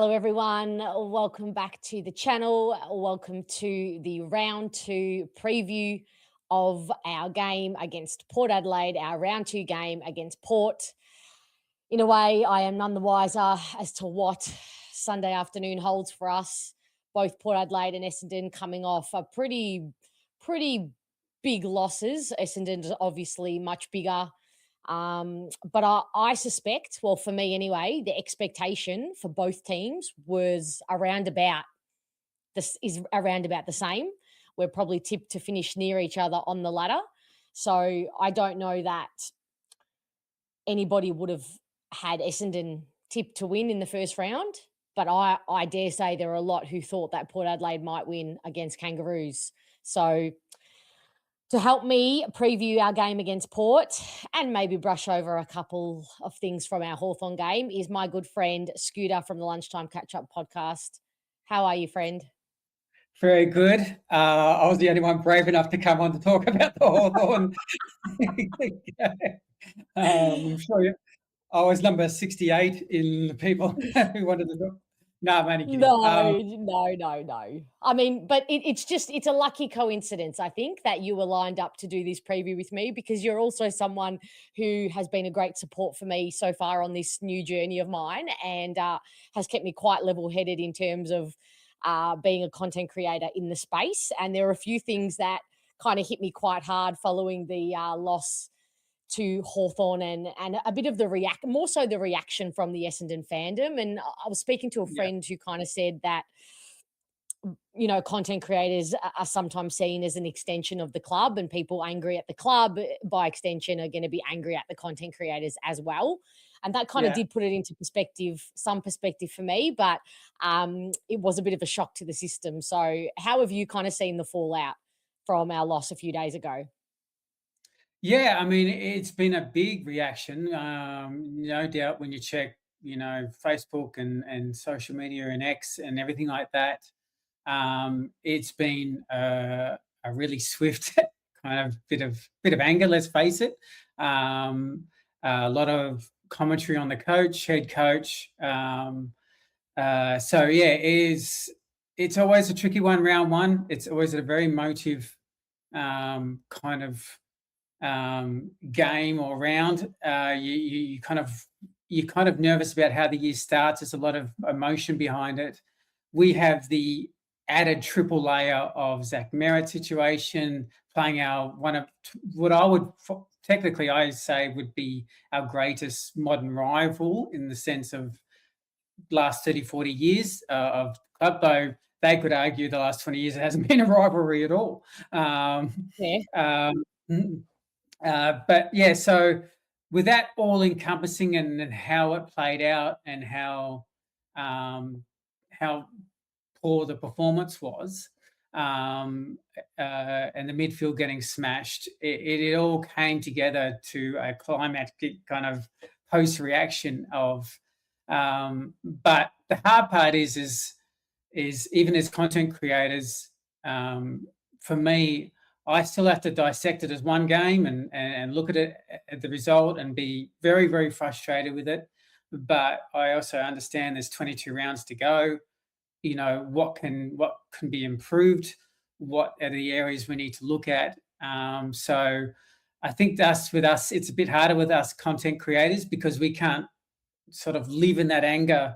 Hello, everyone. Welcome back to the channel. Welcome to the round two preview of our game against Port Adelaide, our round two game against Port. In a way, I am none the wiser as to what Sunday afternoon holds for us. Both Port Adelaide and Essendon coming off a pretty big losses. Essendon is obviously much bigger. But I suspect, well, for me anyway, the expectation for both teams was around about the same. We're probably tipped to finish near each other on the ladder. So I don't know that anybody would have had Essendon tipped to win in the first round. But I dare say there are a lot who thought that Port Adelaide might win against Kangaroos. So to help me preview our game against Port and maybe brush over a couple of things from our Hawthorn game is my good friend Scooter from the Lunchtime Catchup Podcast. How are you, friend? Very good. I was the only one brave enough to come on to talk about the Hawthorn. I'm sure I was number 68 in the people who wanted to talk. No, I'm only kidding. No. I mean, but it's a lucky coincidence, I think, that you were lined up to do this preview with me, because you're also someone who has been a great support for me so far on this new journey of mine, and has kept me quite level-headed in terms of being a content creator in the space. And there are a few things that kind of hit me quite hard following the loss to Hawthorn, and a bit of the reaction from the Essendon fandom. And I was speaking to a friend who kind of said that, you know, content creators are sometimes seen as an extension of the club, and people angry at the club by extension are going to be angry at the content creators as well. And that kind of did put it into some perspective for me, but it was a bit of a shock to the system. So how have you kind of seen the fallout from our loss a few days ago? Yeah, I mean, it's been a big reaction. No doubt when you check, Facebook and social media and X and everything like that, it's been a really swift kind of bit of anger. Let's face it. A lot of commentary on the head coach. It's always a tricky one. Round one, it's always a very emotive kind of game or round. You're kind of nervous about how the year starts. There's a lot of emotion behind it. We have the added triple layer of Zach Merritt situation, playing one of what I would technically I say would be our greatest modern rival in the sense of last 30, 40 years of club, though they could argue the last 20 years it hasn't been a rivalry at all. So with that all encompassing and how it played out and how poor the performance was, and the midfield getting smashed, it all came together to a climactic kind of post reaction of. But the hard part is even as content creators, for me, I still have to dissect it as one game and look at it at the result and be very, very frustrated with it. But I also understand there's 22 rounds to go. You know, what can be improved? What are the areas we need to look at? So I think with us, it's a bit harder with us content creators because we can't sort of live in that anger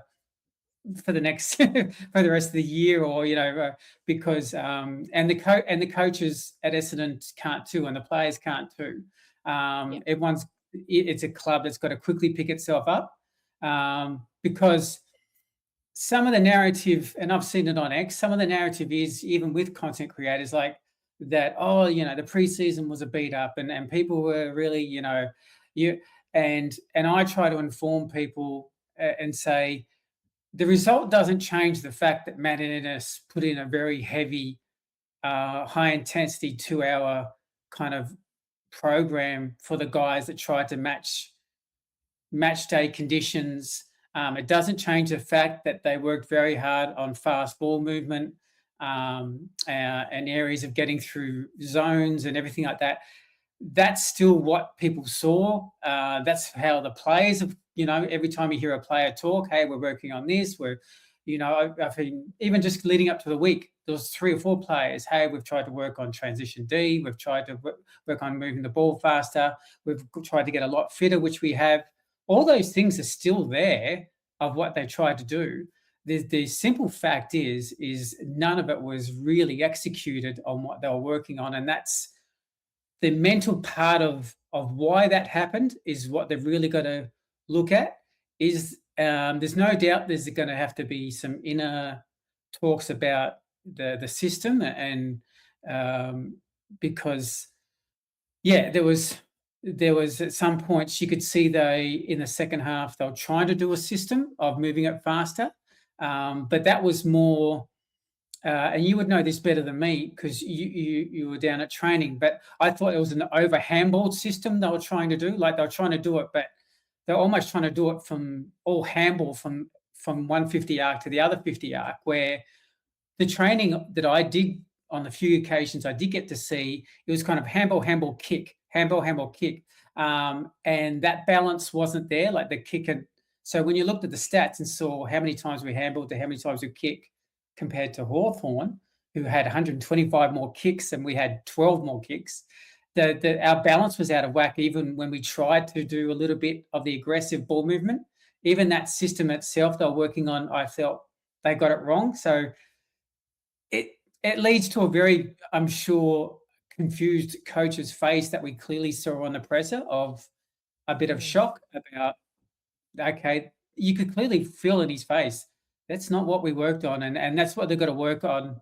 for the next for the rest of the year, or because and the coaches at Essendon can't too, and the players can't too. It's a club that's got to quickly pick itself up, because some of the narrative, and I've seen it on X, some of the narrative is even with content creators like that. Oh, the preseason was a beat up, and people were really, and I try to inform people and say, the result doesn't change the fact that Matt Ennis put in a very heavy, high-intensity 2-hour kind of program for the guys that tried to match day conditions. It doesn't change the fact that they worked very hard on fast ball movement and areas of getting through zones and everything like that. That's still what people saw. That's how the players have, every time you hear a player talk, hey, we're working on this, we're, I think even just leading up to the week, there was 3 or 4 players. Hey, we've tried to work on transition D. We've tried to work on moving the ball faster. We've tried to get a lot fitter, which we have. All those things are still there of what they tried to do. The simple fact is none of it was really executed on what they were working on, and that's the mental part of why that happened is what they've really got to look at. Is there's no doubt there's going to have to be some inner talks about the system, and because there was at some points you could see in the second half they were trying to do a system of moving it faster, but that was more. And you would know this better than me because you were down at training. But I thought it was an over handball system they were trying to do. Like they were trying to do it, but they're almost trying to do it from all handball from 150 arc to the other 50 arc. Where the training that I did on the few occasions I did get to see, it was kind of handball, kick, handball, kick, and that balance wasn't there. Like the kick had. So when you looked at the stats and saw how many times we handballed to how many times we kick, compared to Hawthorn, who had 125 more kicks and we had 12 more kicks, our balance was out of whack even when we tried to do a little bit of the aggressive ball movement. Even that system itself they were working on, I felt they got it wrong. So it leads to a very, I'm sure, confused coach's face that we clearly saw on the presser of a bit of shock about, okay, you could clearly feel in his face, that's not what we worked on, and that's what they've got to work on,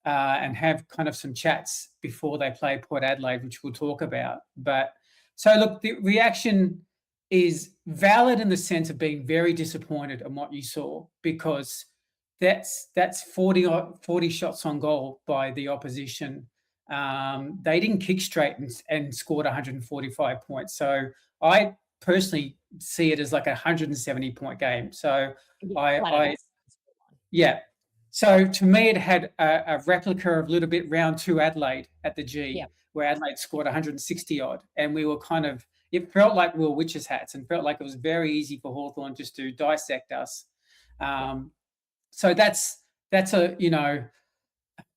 and have kind of some chats before they play Port Adelaide, which we'll talk about. But so look, the reaction is valid in the sense of being very disappointed in what you saw, because that's 40 shots on goal by the opposition. They didn't kick straight and scored 145 points. So I personally see it as like a 170-point game. So So to me, it had a replica of a little bit round 2 Adelaide at the G, where Adelaide scored 160 odd, and we were kind of. It felt like we were witches' hats, and felt like it was very easy for Hawthorn just to dissect us. So that's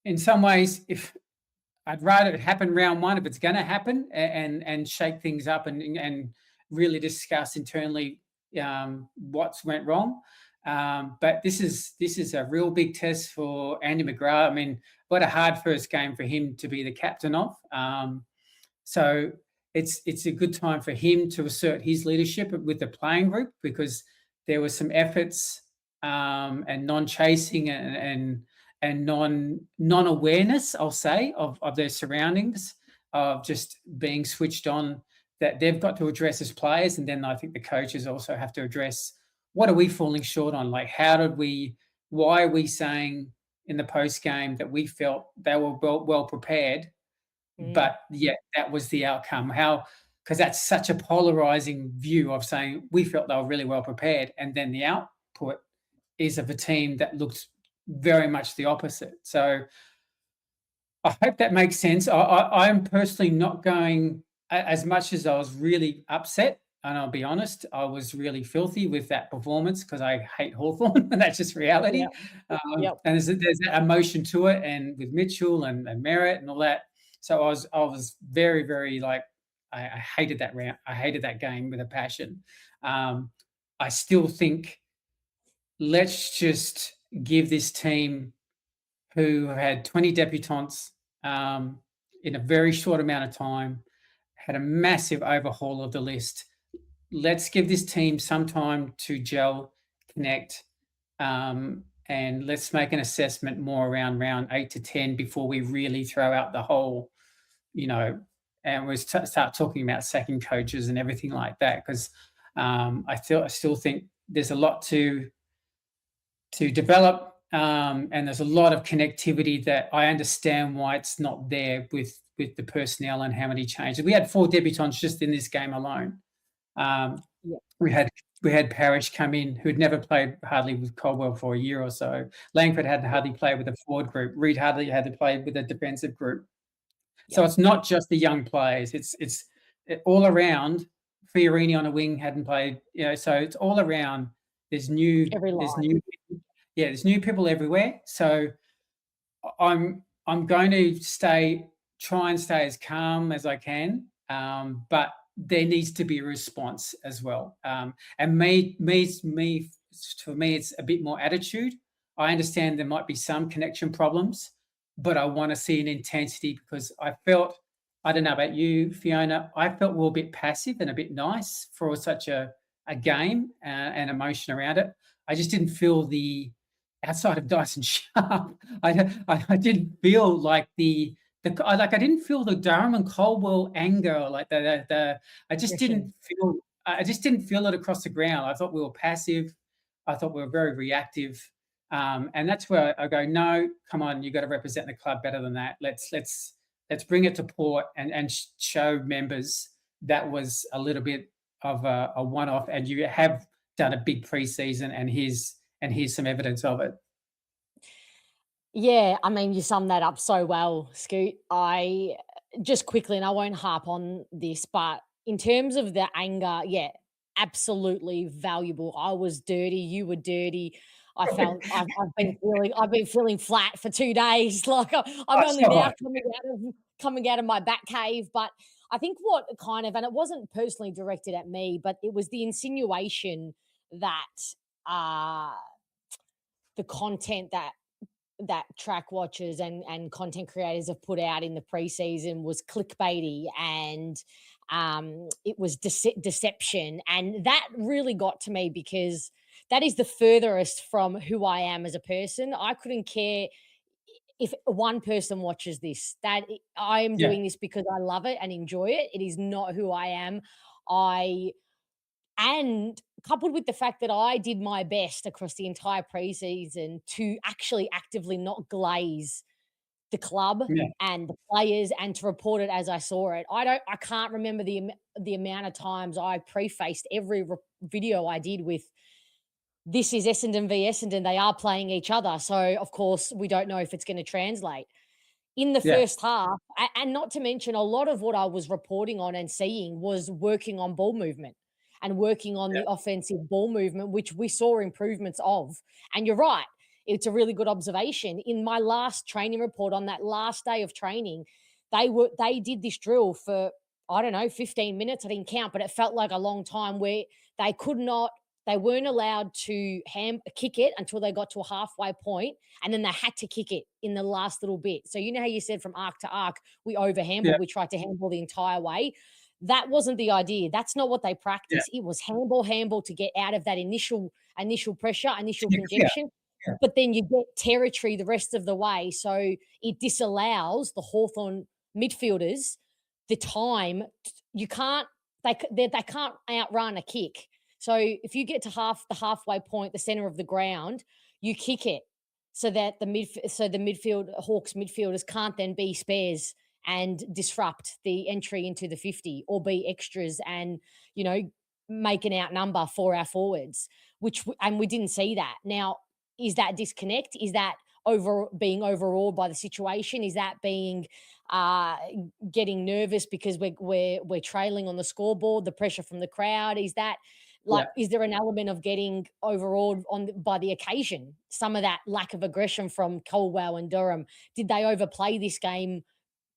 in some ways, if I'd rather it happen round 1 if it's going to happen, and shake things up and really discuss internally what's went wrong. But this is a real big test for Andy McGrath. I mean, what a hard first game for him to be the captain of. So it's a good time for him to assert his leadership with the playing group, because there were some efforts and non-chasing and non-awareness, I'll say, of their surroundings, of just being switched on, that they've got to address as players. And then I think the coaches also have to address, what are we falling short on? Like, why are we saying in the post game that we felt they were well prepared, but yet that was the outcome? Because that's such a polarizing view of saying we felt they were really well prepared, and then the output is of a team that looked very much the opposite. So I hope that makes sense. I'm personally not going, as much as I was really upset, and I'll be honest, I was really filthy with that performance because I hate Hawthorn, and that's just reality. And there's that emotion to it, and with Mitchell and Merritt and all that. So I was very, very I hated that round. I hated that game with a passion. I still think let's just give this team, who have had 20 debutants in a very short amount of time, had a massive overhaul of the list. Let's give this team some time to gel, connect, and let's make an assessment more around round 8 to 10 before we really throw out the whole, and we start talking about sacking coaches and everything like that. Because I still think there's a lot to develop, and there's a lot of connectivity that I understand why it's not there with the personnel and how many changes. We had 4 debutants just in this game alone. We had Parrish come in, who'd never played hardly with Caldwell for a year or so. Langford hadn't hardly played with a forward group. Reid hardly had to play with a defensive group. So it's not just the young players. It's all around. Fiorini on a wing hadn't played. So it's all around. There's new. there's new people everywhere. So I'm going to try and stay as calm as I can, but there needs to be a response as well. And for me, it's a bit more attitude. I understand there might be some connection problems, but I want to see an intensity because I don't know about you, Fiona, I felt we were a bit passive and a bit nice for such a game and emotion around it. I just didn't feel outside of Dyson Sharp. I didn't feel like I didn't feel the Durham and Caldwell anger, like the Aggression. I just didn't feel it across the ground. I thought we were passive. I thought we were very reactive. And that's where I go, no, come on, you've got to represent the club better than that. Let's bring it to Port and show members that was a little bit of a one-off, and you have done a big preseason, and here's some evidence of it. Yeah, I mean, you summed that up so well, Scoot. I just quickly, and I won't harp on this, but in terms of the anger, yeah, absolutely valuable. I was dirty, you were dirty. I've been feeling flat for 2 days. Like I'm Oh, only so now hot. coming out of my back cave. But I think what kind of, and it wasn't personally directed at me, but it was the insinuation that uh the content that track watchers and content creators have put out in the preseason was clickbaity, and it was deception, and that really got to me because that is the furthest from who I am as a person. I couldn't care if one person watches this. I am Yeah, doing this because I love it and enjoy it. It is not who I am. I and coupled with the fact that I did my best across the entire preseason to actually actively not glaze the club yeah, and the players and to report it as I saw it. I can't remember the amount of times I prefaced every video I did with, "This is Essendon v Essendon, they are playing each other, so of course we don't know if it's gonna translate." In the yeah, first half, and not to mention a lot of what I was reporting on and seeing was working on ball movement and working on yeah, the offensive ball movement, which we saw improvements of. And you're right, it's a really good observation. In my last training report on that last day of training, they did this drill for, I don't know, 15 minutes. I didn't count, but it felt like a long time where they could not they weren't allowed to kick it until they got to a halfway point, and then they had to kick it in the last little bit. So you know how you said from arc to arc, we over yeah, handball, we tried to handball the entire way. That wasn't the idea. That's not what they yeah. practice. It was handball to get out of that initial pressure, initial Yeah, clear. congestion. Yeah, But then you get territory the rest of the way. So it disallows the Hawthorn midfielders the time. You can't they can't outrun a kick. So if you get to the halfway point, the center of the ground, you kick it so that the midfield Hawks midfielders can't then be spares and disrupt the entry into the 50 or be extras and, you know, make an outnumber for our forwards, and we didn't see that. Now, is that disconnect? Is that being overawed by the situation? Is that being uh getting nervous because we're trailing on the scoreboard, the pressure from the crowd? Is that, like, yeah, is there an element of getting overawed by the occasion? Some of that lack of aggression from Colwell and Durham. Did they overplay this game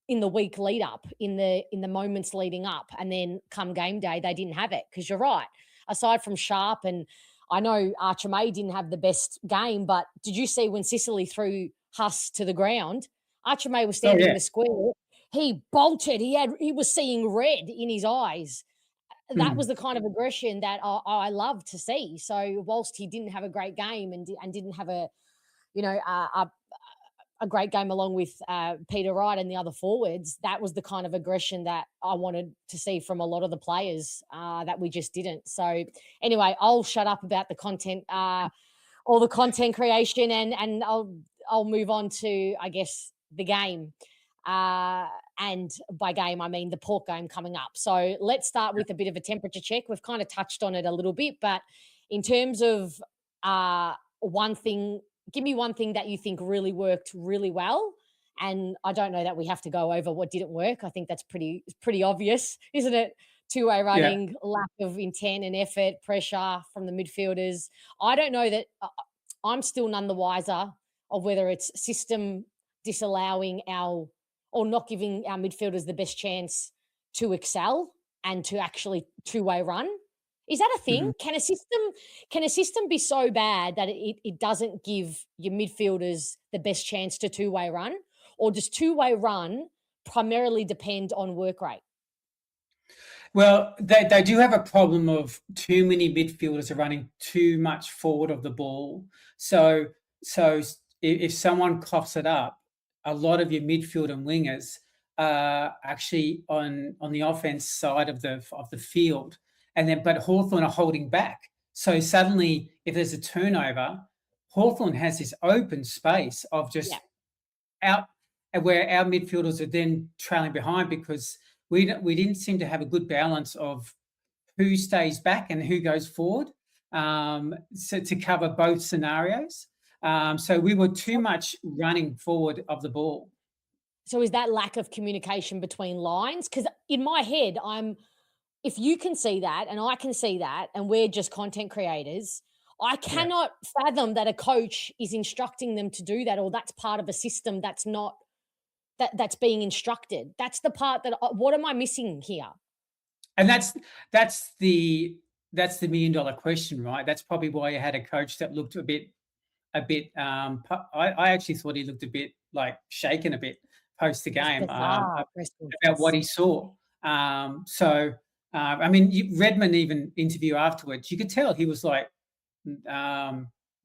in the week lead up, in the moments leading up, and then come game day they didn't have it? Because you're right. Aside from Sharp, and I know Archer May didn't have the best game, but did you see when Sicily threw Huss to the ground? Archer May was oh standing in yeah. the square. He bolted. He was seeing red in his eyes. That was Mm. the kind of aggression that I love to see. So whilst he didn't have a great game and didn't have a, you know, a great game along with Peter Wright and the other forwards, that was the kind of aggression that I wanted to see from a lot of the players that we just didn't. So anyway, I'll shut up about the content, all the content creation, and I'll move on to, I guess, the game. And by game, I mean the Port game coming up. So let's start with a bit of a temperature check. We've kind of touched on it a little bit, but in terms of one thing, give me one thing that you think really worked really well. And I don't know that we have to go over what didn't work. I think that's pretty obvious, isn't it? Two-way Yeah, running, lack of intent and effort, pressure from the midfielders. I don't know that. I'm still none the wiser of whether it's system disallowing our or not giving our midfielders the best chance to excel and to actually two-way run. Is that a thing? Mhm. Can a system be so bad that it doesn't give your midfielders the best chance to two-way run? Or does two-way run primarily depend on work rate? Well, they do have a problem of too many midfielders are running too much forward of the ball. So if someone coughs it up, a lot of your midfield and wingers are actually on the offense side of the field, and then but Hawthorn are holding back. So suddenly, if there's a turnover, Hawthorn has this open space of Yeah. just out, and where our midfielders are then trailing behind because we didn't seem to have a good balance of who stays back and who goes forward, so to cover both scenarios. So we were too much running forward of the ball. So is that lack of communication between lines? Because in my head, if you can see that and I can see that, and we're just content creators, I Yeah. cannot fathom that a coach is instructing them to do that, or that's part of a system that's not that's being instructed. That's the part that what am I missing here? And that's the $1 million question, right? That's probably why you had a coach that looked a bit. I actually thought he looked a bit like shaken a bit post the It's game, bizarre press about what conference. he saw. I mean, Redmond even interview afterwards. You could tell he was like,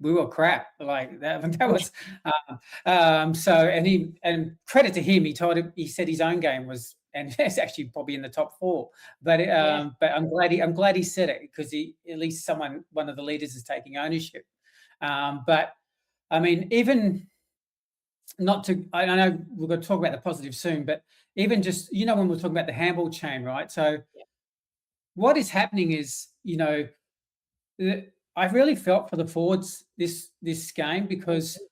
we were crap. Like that. That Yeah, was. And credit to him. He said his own game was, and it's actually probably in the top four. yeah. But I'm glad he said it because he at least one of the leaders is taking ownership. But I mean, even not to, I know we're going to talk about the positive soon, but even just, when we're talking about the handball chain, right? So Yeah. what is happening is, I really felt for the forwards this game Me because too.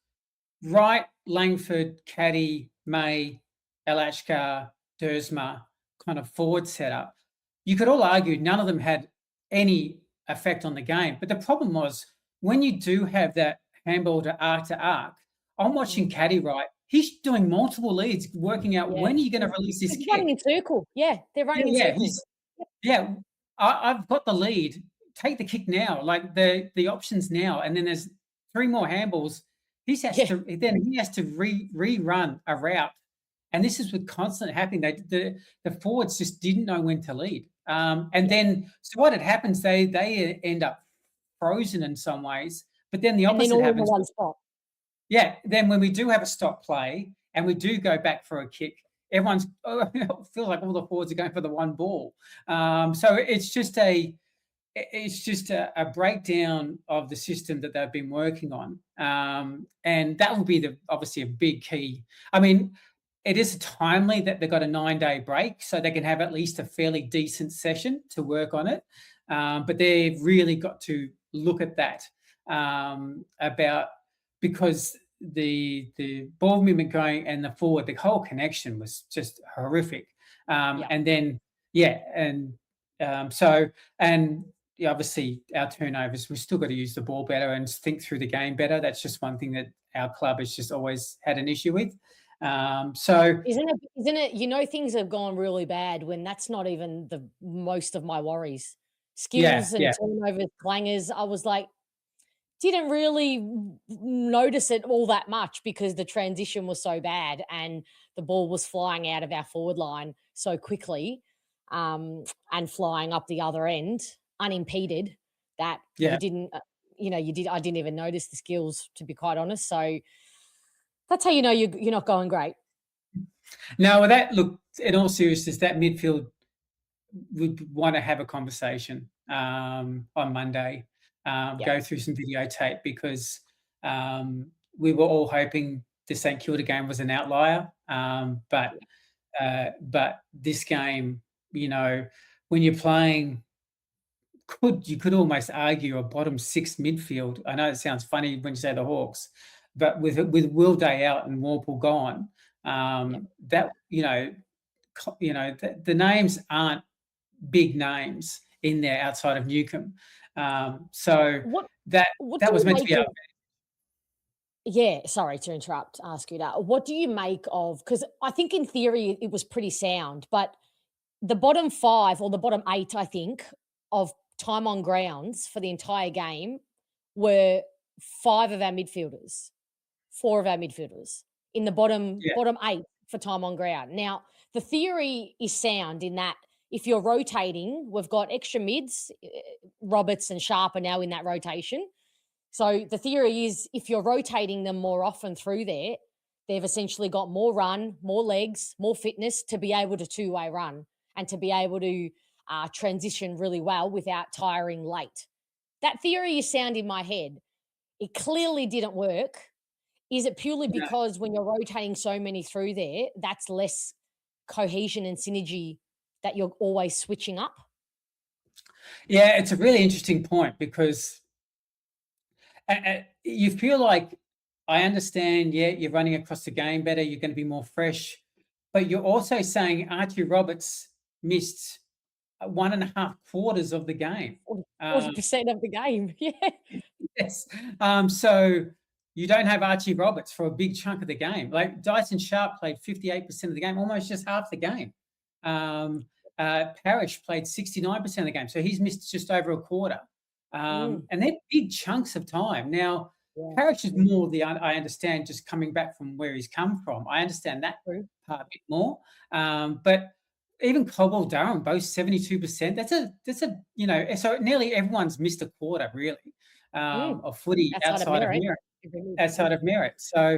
Wright, Langford, Caddy, May, Alachkar, Dersma kind of forward setup, you could all argue none of them had any effect on the game. But the problem was when you do have that handball to arc, I'm watching Mm, Caddy Wright. He's doing multiple leads, working out yeah. when are you going to release this He's running kick. in circle. Yeah, they're Yeah, running in yeah, circle. yeah, I've got the lead. Take the kick now, like the options now, and then there's three more handballs. Yeah, He has to rerun a route, and this is with constant happening. The forwards just didn't know when to lead, and yeah. then so what had happens? They end up frozen in some ways, but then the And then opposite all in the happens. one spot. Yeah, then when we do have a stop play and we do go back for a kick, everyone's it feels like all the forwards are going for the one ball. So it's just a breakdown of the system that they've been working on, and that will be obviously a big key. I mean, it is timely that they've got a 9-day break, so they can have at least a fairly decent session to work on it. But they've really got to look at that, about because the ball movement going and the forward, the whole connection was just horrific. Yeah. And then yeah, so and yeah, obviously our turnovers, we've still got to use the ball better and think through the game better. That's just one thing that our club has just always had an issue with. So Isn't it, things have gone really bad when that's not even the most of my worries. yeah, Skills and yeah, turnovers, clangers, I was like, didn't really notice it all that much because the transition was so bad and the ball was flying out of our forward line so quickly, and flying up the other end unimpeded that yeah. I didn't even notice the skills, to be quite honest. So that's how you know you're not going great. Now, with that, look, in all seriousness, that midfield would want to have a conversation, on Monday, Yeah, go through some videotape because, we were all hoping the St Kilda game was an outlier, but this game, when you're playing, you could almost argue a bottom six midfield. I know it sounds funny when you say the Hawks, but with Will Day out and Warple gone, yeah. that the names aren't big names in there outside of Newcomb. So What that what do that was you meant to make be our of Yeah, sorry to interrupt, ask you that. What do you make of, because I think in theory it was pretty sound, but the bottom 5 or the bottom 8, I think, of time on grounds for the entire game were 5 of our midfielders, 4 of our midfielders in the Yeah, bottom 8 for time on ground. Now, the theory is sound in that if you're rotating, we've got extra mids, Roberts and Sharp are now in that rotation. So the theory is if you're rotating them more often through there, they've essentially got more run, more legs, more fitness to be able to two-way run and to be able to transition really well without tiring late. That theory is sound in my head. It clearly didn't work. Is it purely yeah, because when you're rotating so many through there, that's less cohesion and synergy that you're always switching up? yeah. It's a really interesting point because you feel like I understand. Yeah, you're running across the game better. You're going to be more fresh, but you're also saying Archie Roberts missed 1.5 quarters of the game. 40 percent of the game. Yeah. Yes. So you don't have Archie Roberts for a big chunk of the game. Like Dyson Sharp played 58% of the game, almost just half the game. Parrish played 69% of the game, so he's missed just over a quarter. Mm, And they're big chunks of time. Now, yeah. Parrish is more I understand, just coming back from where he's come from. I understand that True. part a bit more. But even Cobble Durham, both 72%. That's a so nearly everyone's missed a quarter, really, Mm. of footy Outside of merit. Every move. outside of merit. So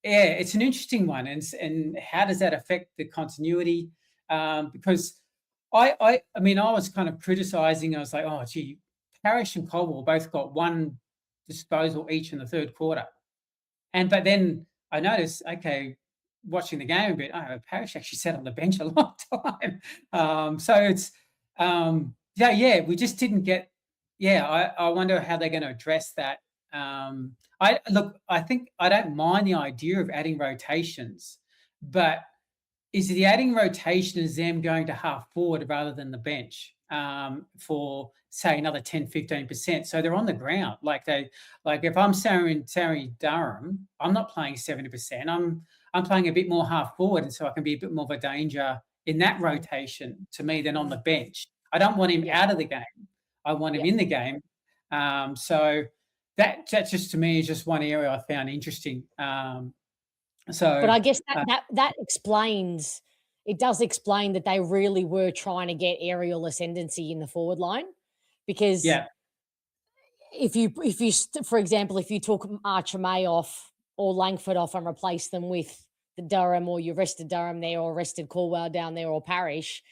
yeah, it's an interesting one, and how does that affect the continuity? Because I mean, I was kind of criticizing. I was like, oh, gee, Parrish and Cobble both got one disposal each in the third quarter, but then I noticed, okay, watching the game a bit, oh, Parrish actually sat on the bench a long time. So it's yeah, we just didn't get. Yeah, I wonder how they're going to address that. I think I don't mind the idea of adding rotations, but is the adding rotation is them going to half forward rather than the bench for say another 10-15%. So they're on the ground. Like if I'm Sarah Durham, I'm not playing 70%. I'm playing a bit more half forward, and so I can be a bit more of a danger in that rotation to me than on the bench. I don't want him Yeah. out of the game. I want him Yeah. in the game. So that just to me is just one area I found interesting. But So I guess that uh, that explains, it does explain that they really were trying to get aerial ascendancy in the forward line, because yeah, for example, if you took Archer May off or Langford off and replaced them with the Durham, or you rested Durham there or rested Caldwell down there or Parrish,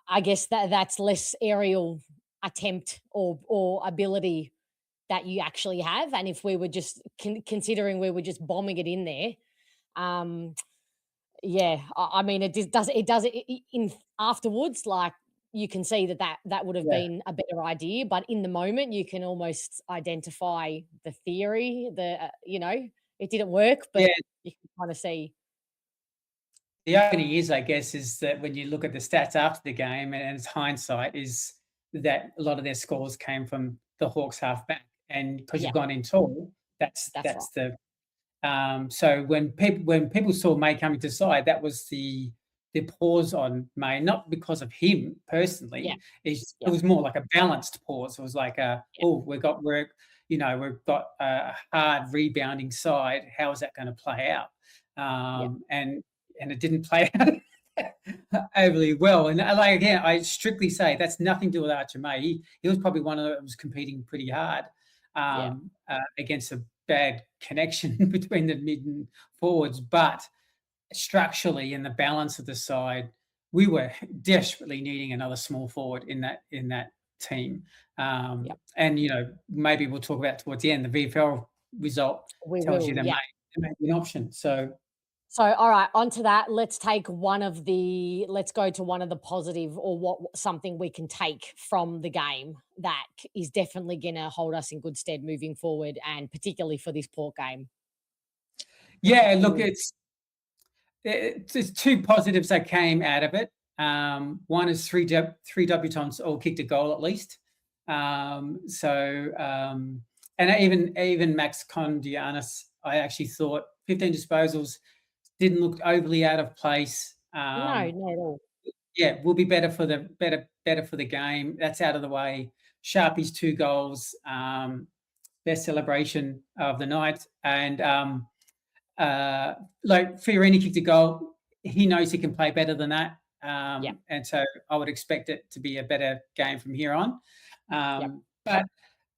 I guess that's less aerial attempt or ability that you actually have. And if we were just considering we were just bombing it in there, um, yeah, I mean, it does in afterwards, like, you can see that would have yeah, been a better idea, but in the moment, you can almost identify the theory, it didn't work, yeah. but you can kinda see. The irony is, I guess, is that when you look at the stats after the game, and it's hindsight, is that a lot of their scores came from the Hawks halfback, and because you've Yeah, gone in tall, that's that's right. that's the so when people saw May coming to side, that was the pause on May, not because of him Yeah, personally. It yeah, was more like a balanced pause. It was like yeah, oh, we've got a hard rebounding side. How is that going to play out? yeah, And it didn't play out overly well. And like again, I strictly say that's nothing to do with Archer May. He was probably one of those that was competing pretty hard yeah, against a bad connection between the mid and forwards, but structurally in the balance of the side, we were desperately needing another small forward in that team. yeah. And maybe we'll talk about towards the end. The VFL result We tells you will, there yeah. may be an option. So So, all right, onto that. Let's go to one of the positive, or something we can take from the game that is definitely going to hold us in good stead moving forward, and particularly for this Port game. yeah, What can look, you? it's two positives that came out of it. One is three debutants all kicked a goal at least. And even Max Kondianis I actually thought 15 disposals didn't look overly out of place. No, not at all. Yeah, will be better for the game. That's out of the way. Sharpie's 2 goals, best celebration of the night, and like Fiorini kicked a goal. He knows he can play better than that, Yep, and so I would expect it to be a better game from here on. yep. But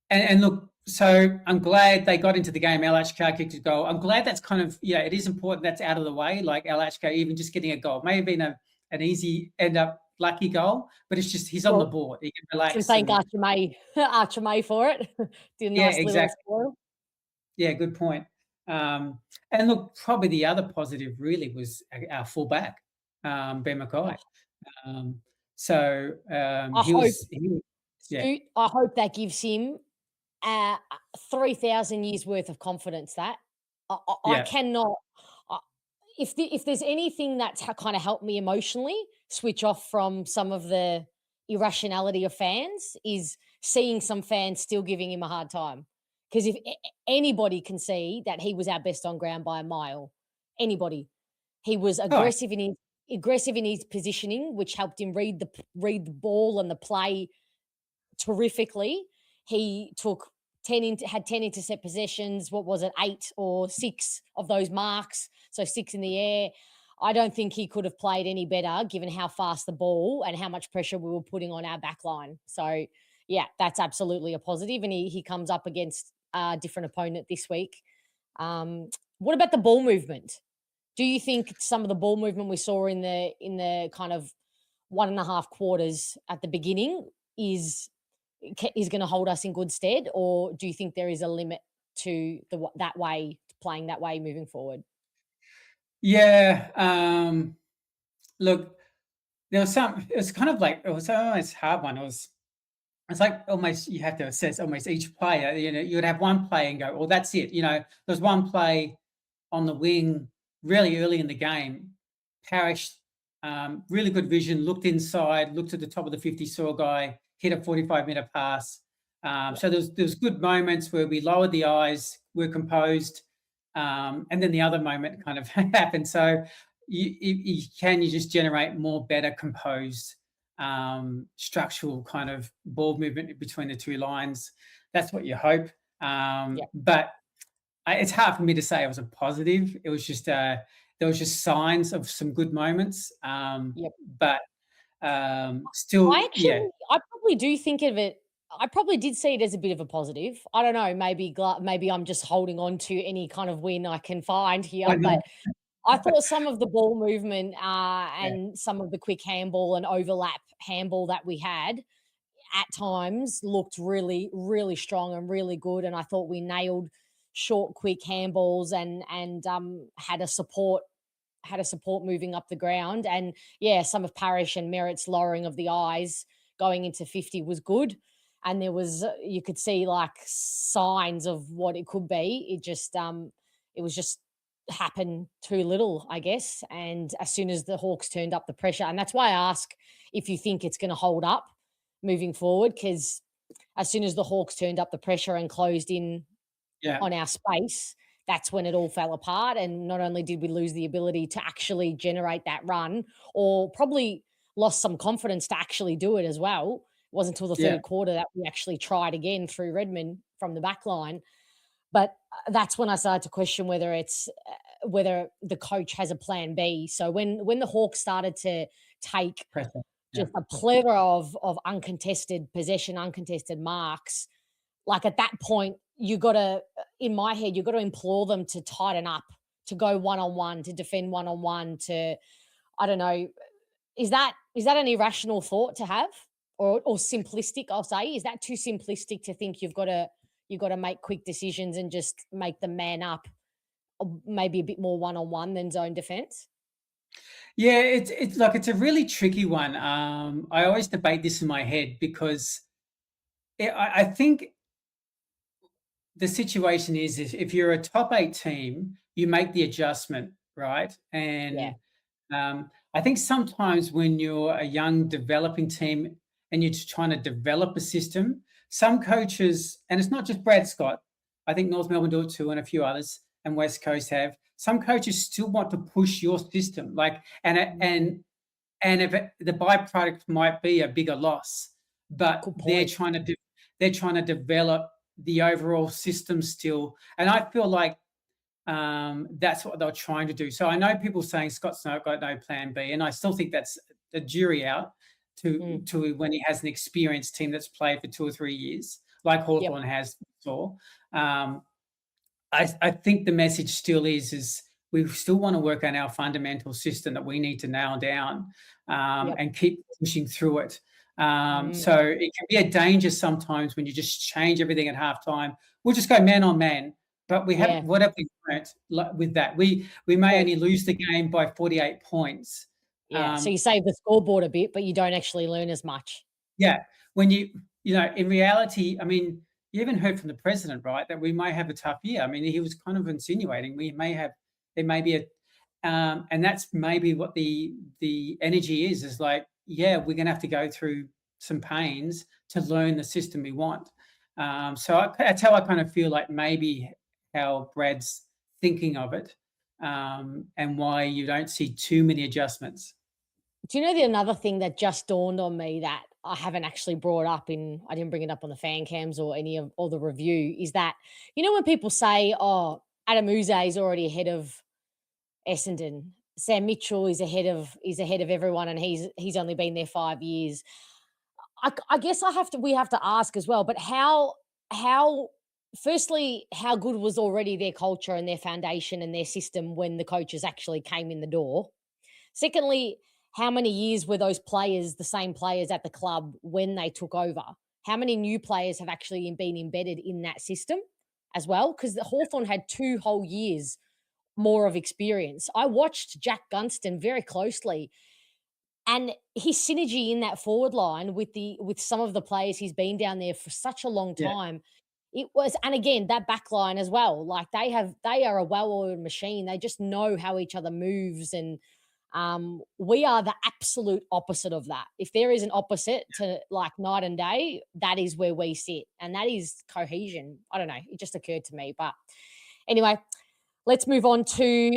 and look, so I'm glad they got into the game. LHK kicked a goal. I'm glad that's kind of, yeah, it is important that's out of the way. Like LHK even just getting a goal may have been an easy end up lucky goal, but it's just he's on the Well, board. He can can relax thank and Archer May Archer May for it. Did a yeah, nice little exactly. spoil. Yeah, good point. And look, probably the other positive really was our fullback, Ben Oh, McKay. Um, so I hope, yeah, Scoot, I hope that gives him 3,000 years worth of confidence. That I yeah. cannot. I if there's anything that's kind of helped me emotionally switch off from some of the irrationality of fans is seeing some fans still giving him a hard time. Because if anybody can see that he was our best on ground by a mile, anybody, he was Oh, aggressive in his positioning, which helped him read the ball and the play terrifically. He took 10 intercept possessions. What was it, 8 or 6 of those marks? So 6 in the air. I don't think he could have played any better given how fast the ball and how much pressure we were putting on our back line. So yeah, that's absolutely a positive. And he comes up against a different opponent this week. What about the ball movement? Do you think some of the ball movement we saw in the kind of 1.5 quarters at the beginning is going to hold us in good stead, or do you think there is a limit to that way playing that way moving forward? yeah. Look, there was some. It was kind of like it was almost a hard one. It's like almost you have to assess almost each player. You would have one play and go, "Well, that's it." There's one play on the wing really early in the game. Parrish, really good vision, looked inside, looked at the top of the 50, saw a guy, hit a 45-meter pass. Yeah, So there's good moments where we lowered the eyes, we're composed, and then the other moment kind of happened. So you just generate more better composed structural kind of ball movement between the two lines. That's what you hope. yeah, But it's hard for me to say it was a positive. It was just there was just signs of some good moments, yeah. but still, yeah, I probably do think of it. I probably did see it as a bit of a positive. I don't know. Maybe I'm just holding on to any kind of win I can find here, I but know. I thought some of the ball movement Yeah, and some of the quick handball and overlap handball that we had at times looked really, really strong and really good. And I thought we nailed short, quick handballs and had a support moving up the ground. And yeah, some of Parrish and Merritt's lowering of the eyes going into 50 was good. And there was you could see like signs of what it could be. It was just happened too little, I guess. And as soon as the Hawks turned up the pressure, and that's why I ask if you think it's going to hold up moving forward, because as soon as the Hawks turned up the pressure and closed in yeah, on our space, that's when it all fell apart. And not only did we lose the ability to actually generate that run, or probably lost some confidence to actually do it as well. It wasn't until the yeah, third quarter that we actually tried again through Redmond from the back line. But that's when I started to question whether the coach has a plan B. So when the Hawks started to take pressure. Yeah, just a plethora of uncontested possession, uncontested marks, like at that point, you gotta in my head, you gotta implore them to tighten up, to go one on one, to defend one on one, to I don't know. Is that an irrational thought to have? Or simplistic, I'll say. Is that too simplistic to think you've gotta make quick decisions and just make the man up, maybe a bit more one on one than zone defense? yeah. It's like it's a really tricky one. I always debate this in my head because I think the situation is if you're a top 8 team, you make the adjustment, right? Yeah, And I think sometimes when you're a young developing team and you're just trying to develop a system, some coaches, and it's not just Brad Scott, I think North Melbourne do it too, and a few others. and West Coast have, some coaches still want to push your system, and if the byproduct might be a bigger loss, but Good point. they're trying to develop the overall system still, and I feel like that's what they're trying to do. So I know people saying Scott's got no plan B, and I still think that's a jury out to when he has an experienced team that's played for 2 or 3 years, like Hawthorn has. I think the message still is we still want to work on our fundamental system that we need to nail down and keep pushing through it. So it can be a danger sometimes when you just change everything at halftime. We'll just go man on man, but we have whatever we learnt with that. We may only lose the game by 48 points. Yeah, so you save the scoreboard a bit, but you don't actually learn as much. Yeah, when in reality, I mean, you even heard from the president, right, that we may have a tough year. I mean, he was kind of insinuating there may be and that's maybe what the energy is like, yeah, we're going to have to go through some pains to learn the system we want. So that's how I kind of feel like maybe how Brad's thinking of it, and why you don't see too many adjustments. Do you know another thing that just dawned on me that I haven't actually brought up I didn't bring it up on the fan cams or the review, is that, when people say, oh, Adam Uze is already ahead of Essendon, Sam Mitchell is ahead of everyone, and he's only been there 5 years. I guess we have to ask as well, but firstly, how good was already their culture and their foundation and their system when the coaches actually came in the door? Secondly, how many years were those players the same players at the club when they took over? How many new players have actually been embedded in that system as well? Because the Hawthorn had 2 whole years more of experience. I watched Jack Gunston very closely, and his synergy in that forward line with some of the players he's been down there for such a long time. It was, and again, that back line as well. Like they are a well-oiled machine. They just know how each other moves, and we are the absolute opposite of that. If there is an opposite to like night and day, that is where we sit, and that is cohesion. I don't know. It just occurred to me, but anyway, let's move on to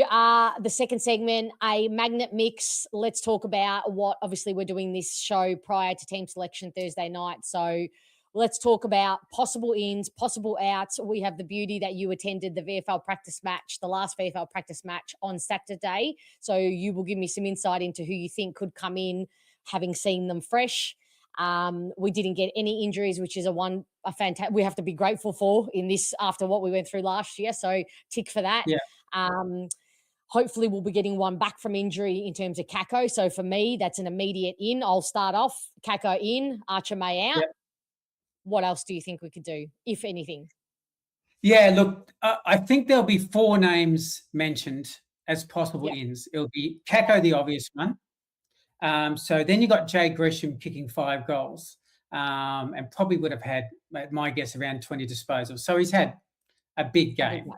the second segment, a magnet mix. Let's talk about obviously we're doing this show prior to team selection Thursday night. So let's talk about possible ins, possible outs. We have the beauty that you attended the VFL practice match, the last VFL practice match on Saturday. So you will give me some insight into who you think could come in, having seen them fresh. We didn't get any injuries, which is a fantastic. We have to be grateful for in this after what we went through last year. So tick for that. Yeah. Hopefully we'll be getting one back from injury in terms of Kako. So for me, that's an immediate in. I'll start off Kako in, Archer May out. Yep. What else do you think we could do, if anything? Yeah, look, I think there'll be 4 names mentioned as possible ins. It'll be Kako, the obvious one. So then you got Jay Gresham kicking 5 goals, and probably would have had, my guess, around 20 disposals. So he's had a big game.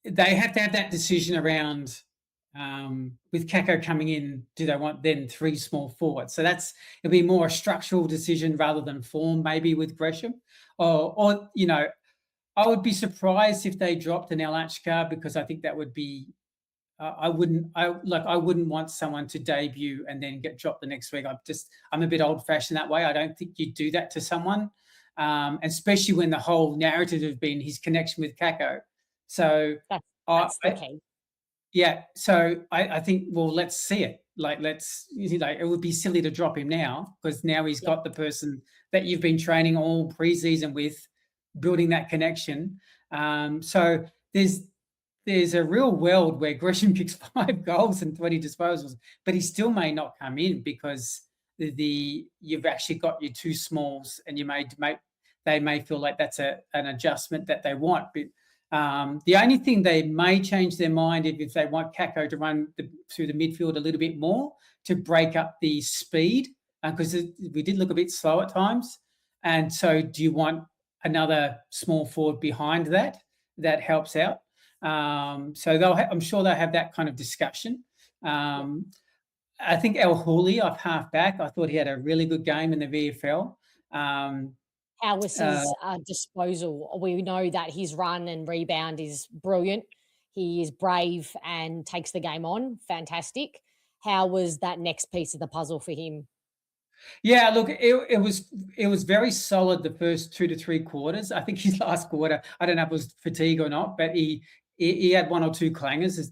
They have to have that decision around, with Kako coming in, do they want then 3 small forwards? So it'll be more a structural decision rather than form, maybe with Gresham. Or I would be surprised if they dropped an Elachka, because I think that would be, I wouldn't want someone to debut and then get dropped the next week. I'm a bit old-fashioned that way. I don't think you'd do that to someone, especially when the whole narrative has been his connection with Kako. So that's the key. Yeah. So I think, well, let's see it. It would be silly to drop him now, because now he's got the person that you've been training all preseason with, building that connection. So there's a real world where Gresham kicks 5 goals and 20 disposals, but he still may not come in because you've actually got your 2 smalls, and they may feel like that's an adjustment that they want. But the only thing they may change their mind if they want Kako to run through the midfield a little bit more to break up the speed, because we did look a bit slow at times. And so do you want another small forward behind that helps out? So I'm sure they'll have that kind of discussion. I think El Houli off half back, I thought he had a really good game in the VFL. How was Uh, his, disposal? We know that his run and rebound is brilliant. He is brave and takes the game on. Fantastic. How was that next piece of the puzzle for him? Yeah, look, it was very solid the first 2 to 3 quarters. I think his last quarter, I don't know if it was fatigue or not, but he had 1 or 2 clangers,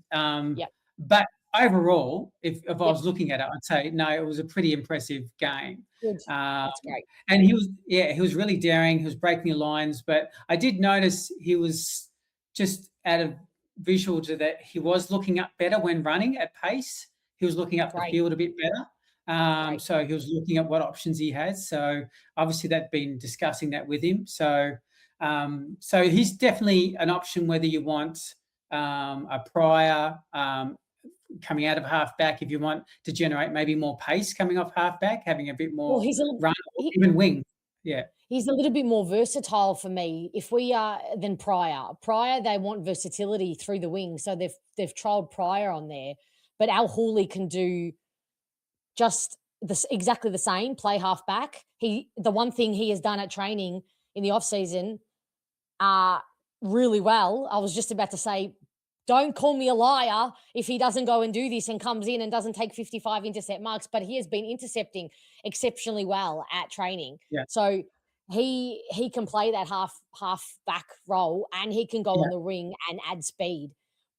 Yep, but overall, if I yep, was looking at it, I'd say, no, it was a pretty impressive game. good. Um, That's great. and he was really daring, he was breaking the lines, but I did notice he was just out of visual to that he was looking up better when running at pace. He was looking up the Great, field a bit better. great. So he was looking at what options he has. So obviously they've been discussing that with him. So he's definitely an option whether you want a prior coming out of half back, if you want to generate maybe more pace coming off half back, having a bit Well, more run, or he even wing. Yeah, he's a little bit more versatile for me. If we are than Pryor. Pryor, they want versatility through the wing, so they've trialled Pryor on there, but Al Hooley can do just exactly the same, play half back. The one thing he has done at training in the off season, uh, really well. I was just about to say, don't call me a liar if he doesn't go and do this and comes in and doesn't take 55 intercept marks, but he has been intercepting exceptionally well at training. yeah, So he can play that half back role and he can go yeah, on the ring and add speed.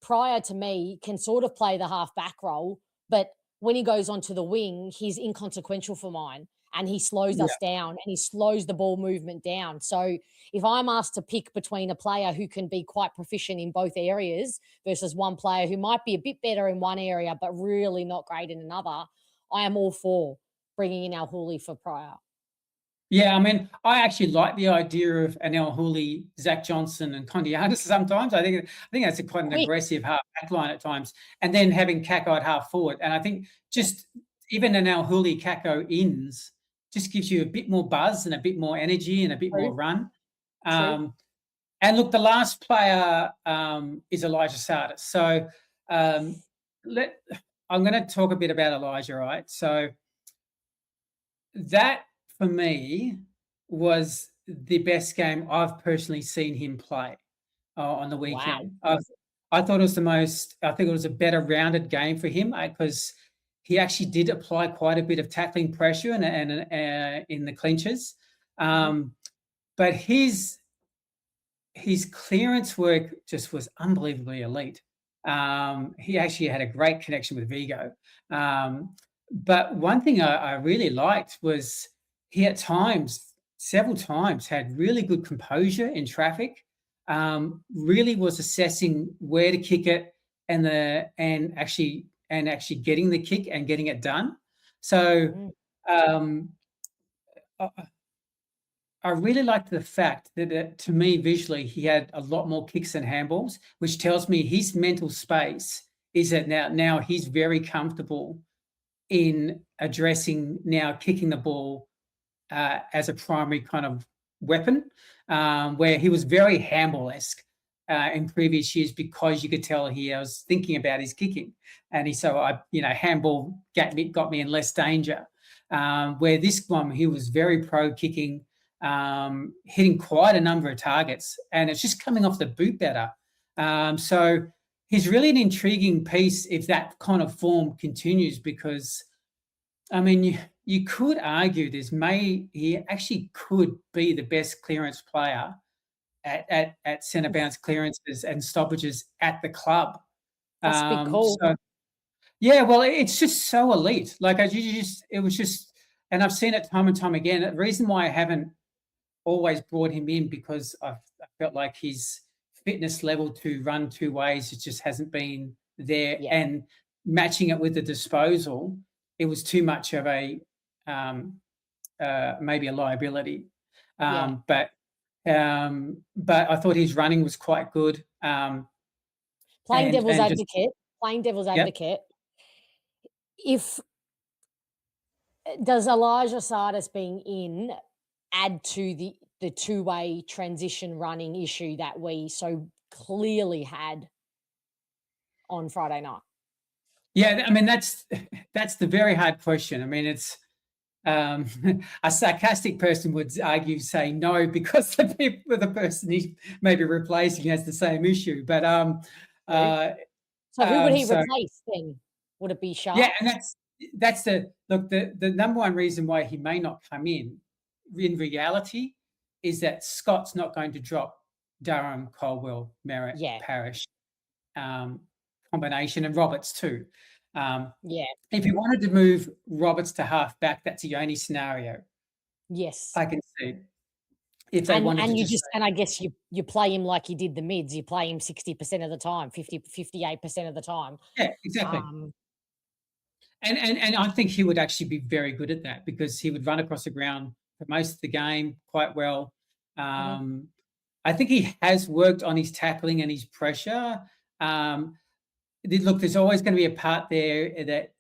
Prior to me can sort of play the half back role, but when he goes onto the wing, he's inconsequential for mine and he slows yeah. us down and he slows the ball movement down. So if I'm asked to pick between a player who can be quite proficient in both areas versus one player who might be a bit better in one area but really not great in another, I am all for bringing in our Hooley for Pryor. Yeah, I mean, I actually like the idea of an El Hooley, Zach Johnson, and Condianis sometimes. I think that's quite an Quick, aggressive half back line at times, and then having Kako at half forward. And I think yeah, just even an El Hooley Kako ins just gives you a bit more buzz and a bit more energy and a bit true, more run. true. Um, and look, the last player is Elijah Sardis. So um, let I'm going to talk a bit about Elijah, right? So that for me was the best game I've personally seen him play on the Wow. weekend. I thought it was I think it was a better rounded game for him because he actually did apply quite a bit of tackling pressure and in the clinches. Mhm. Um, but his clearance work just was unbelievably elite. He actually had a great connection with Vigo. But one thing I really liked was he at times, several times, had really good composure in traffic. Really was assessing where to kick it and actually getting the kick and getting it done. So Mm, um, I really liked the fact that, to me, visually, he had a lot more kicks than handballs, which tells me his mental space is that now he's very comfortable in addressing now kicking the ball as a primary kind of weapon, where he was very handball-esque in previous years because you could tell he was thinking about his kicking, and handball got me in less danger. Where this one, he was very pro kicking, hitting quite a number of targets, and it's just coming off the boot better. So he's really an intriguing piece if that kind of form continues because I mean, you could argue he actually could be the best clearance player at centre bounce clearances and stoppages at the club. that's a big call. So yeah, well, it's just so elite. Like it was just, and I've seen it time and time again. The reason why I haven't always brought him in because I felt like his fitness level to run two ways it just hasn't been there, Yeah, and matching it with the disposal, it was too much of a um, maybe a liability. yeah. But I thought his running was quite good. Playing devil's And just advocate, playing devil's yep. advocate, if does Elijah Sardis being in add to the two-way transition running issue that we so clearly had on Friday night? Yeah, I mean that's that's the very hard question. I mean, it's Um, a sarcastic person would argue, say no, because the person he's maybe replacing has the same issue. But True. uh, So who would he so replace then? Would it be yeah, Sharp? and that's the look. The number one reason why he may not come in reality, is that Scott's not going to drop Durham, Colwell, Merritt, Yeah, Parrish um, combination, and Roberts too. Um, yeah, if you wanted to move Roberts to half back, that's the only scenario yes. I can see. If they And wanted to just I guess you play him like you did the mids. You play him 60% of the time, 58% of the time. yeah, exactly. Um, And I think he would actually be very good at that, because he would run across the ground for most of the game quite well. mhm. Um, I think he has worked on his tackling and his pressure. Um, Look, there's always going to be a part there that,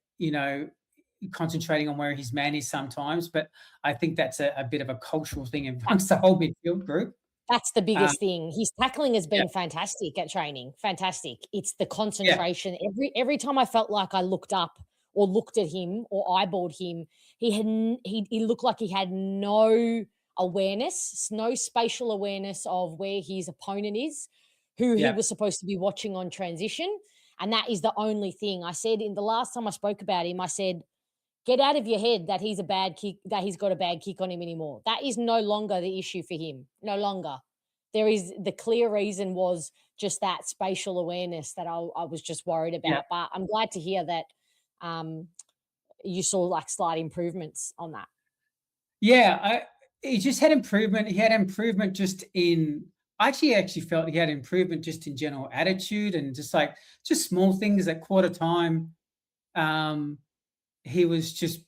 concentrating on where his man is sometimes, but I think that's a bit of a cultural thing amongst the whole midfield group. That's the Um, biggest thing. His tackling has yeah, been fantastic at training, fantastic. It's the yeah, concentration. Every time I felt like I looked up or looked at him or eyeballed him, he looked like he had no awareness, no spatial awareness of where his opponent is, who he yeah, was supposed to be watching on transition, and that is the only thing. I said in the last time I spoke about him, I said, "Get out of your head that he's a bad kick, that he's got a bad kick on him anymore. That is no longer the issue for him. No longer. There is the clear reason was just that spatial awareness that I was just worried yeah. about. But I'm glad to hear that um, you saw like slight improvements on that. Yeah, he just had improvement. He had improvement just in. I actually felt he had improvement just in general attitude, and just small things at quarter time. Um, he was just,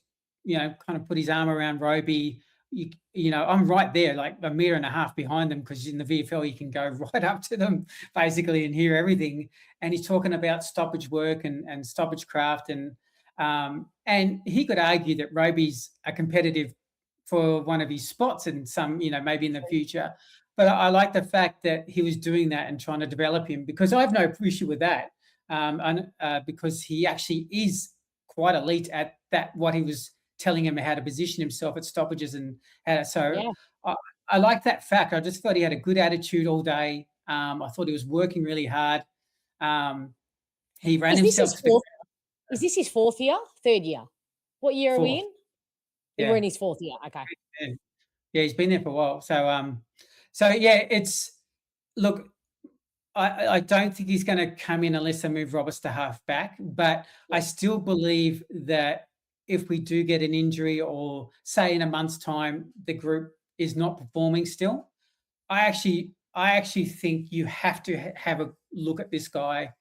kind of put his arm around Roby. I'm right there, like a meter and a half behind them, because in the VFL you can go right up to them basically and hear everything. And he's talking about stoppage work and stoppage craft, and he could argue that Roby's a competitive for one of his spots and some, maybe in the future. But I like the fact that he was doing that and trying to develop him, because I have no issue with that. Because he actually is quite elite at that, what he was telling him how to position himself at stoppages and so Yeah. I, I like that fact. I just thought he had a good attitude all day. I thought he was working really hard. Um, he ran Is this himself his to the fourth? Is this his fourth year? Third year? What year are we fourth. in? We're in Yeah. his fourth year. Okay. Yeah, yeah, he's been there for a while. So yeah, it's look. I don't think he's going to come in unless they move Roberts to half back. But I Yeah. still believe that if we do get an injury, or say in a month's time the group is not performing still, I actually think you have to have a look at this guy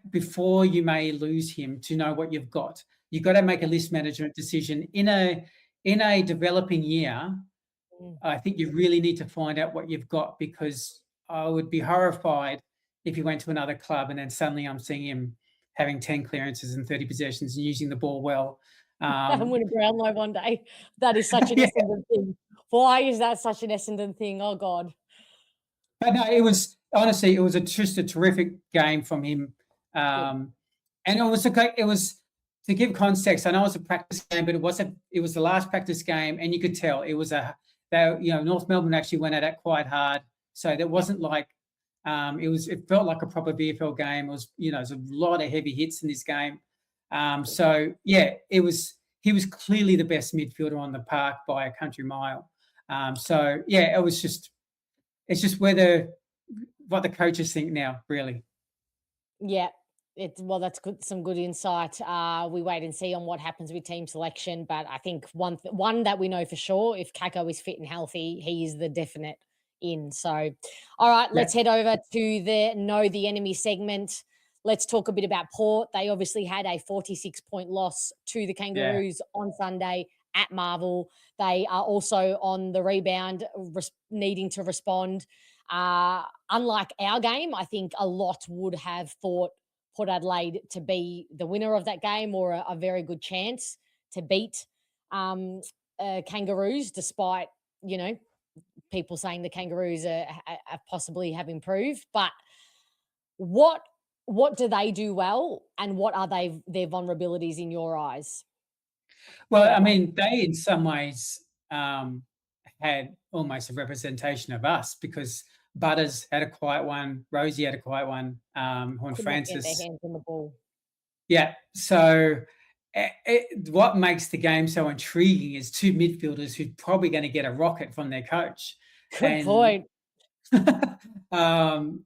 before you may lose him, to know what you've got. You've got to make a list management decision in a developing year. Mm. I think you really need to find out what you've got, because I would be horrified if he went to another club and then suddenly I'm seeing him having 10 clearances and 30 possessions and using the ball well. And Um, win a Brownlow one day. That is such an yeah, Essendon thing. Why is that such an Essendon thing? Oh God. but no, it was honestly, it was just a terrific game from him. Good. And it was to give context. I know it was a practice game, but it was the last practice game, and you could tell it was North Melbourne actually went at it quite hard. So that Yeah. wasn't like it felt like a proper VFL game. It was, there's a lot of heavy hits in this game. Good. So yeah, he was clearly the best midfielder on the park by a country mile. So yeah, it's just whether what the coaches think now, really. Yeah. Well, that's good. Some good insight. We wait and see on what happens with team selection, but I think one that we know for sure, if Kako is fit and healthy, he is the definite in. So, all right, Yeah, let's head over to the Know the Enemy segment. Let's talk a bit about Port. They obviously had a 46-point loss to the yeah, Kangaroos on Sunday at Marvel. They are also on the rebound, needing to respond. Unlike our game, I think a lot would have thought Port Adelaide to be the winner of that game, or a very good chance to beat um, Kangaroos, despite, you know, people saying the Kangaroos possibly have improved. But what what do they do well, and what are their vulnerabilities in your eyes? Well, Yeah, I like mean, they in some ways had almost a representation of us because Butters had a quiet one, Rosie had a quiet one, Horn could not get their Francis. hands on the ball. Yeah. So what makes the game so intriguing is two midfielders who's probably going to get a rocket from their coach, Good and point. um,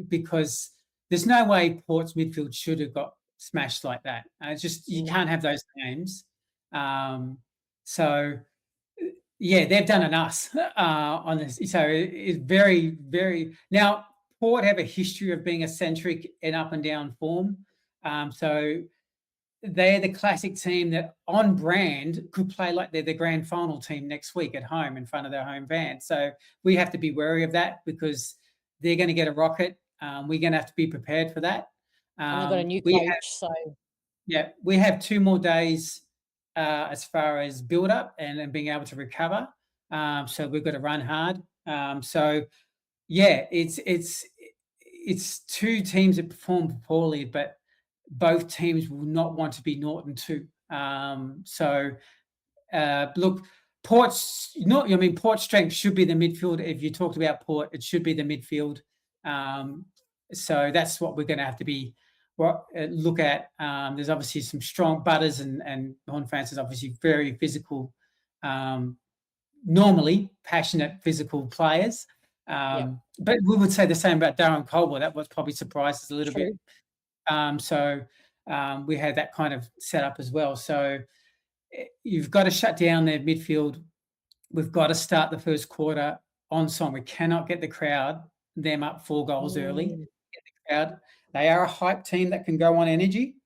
because there's no way Port's midfield should have got smashed like that. It's just you No, can't have those games. Um, so yeah, they've done an us on this. So it's very, very now. Port have a history of being eccentric and up and down form. So they're the classic team that on brand could play like they're the grand final team next week at home in front of their home fans. So we have to be wary of that because they're going to get a rocket. We're going to have to be prepared for that. and they've got a new We have, coach, so yeah, we have 2 more days as far as build up and being able to recover. So we've got to run hard. So yeah, it's two teams that perform poorly, but both teams will not want to be Norton too. Look, Port's not. I mean, Port's strength should be the midfield. If you talked about Port, it should be the midfield. Um, so that's what we're going to have to be look at. There's obviously some strong Butters and Horn Francis, obviously very physical, normally passionate physical players. yep, But we would say the same about Darren Colwell. That was probably surprised us a little bit. true. We had that kind of set up as well. So you've got to shut down their midfield. We've got to start the first quarter on song. We cannot get the crowd them up 4 goals early. Mm, Get the crowd. They are a hype team that can go on energy.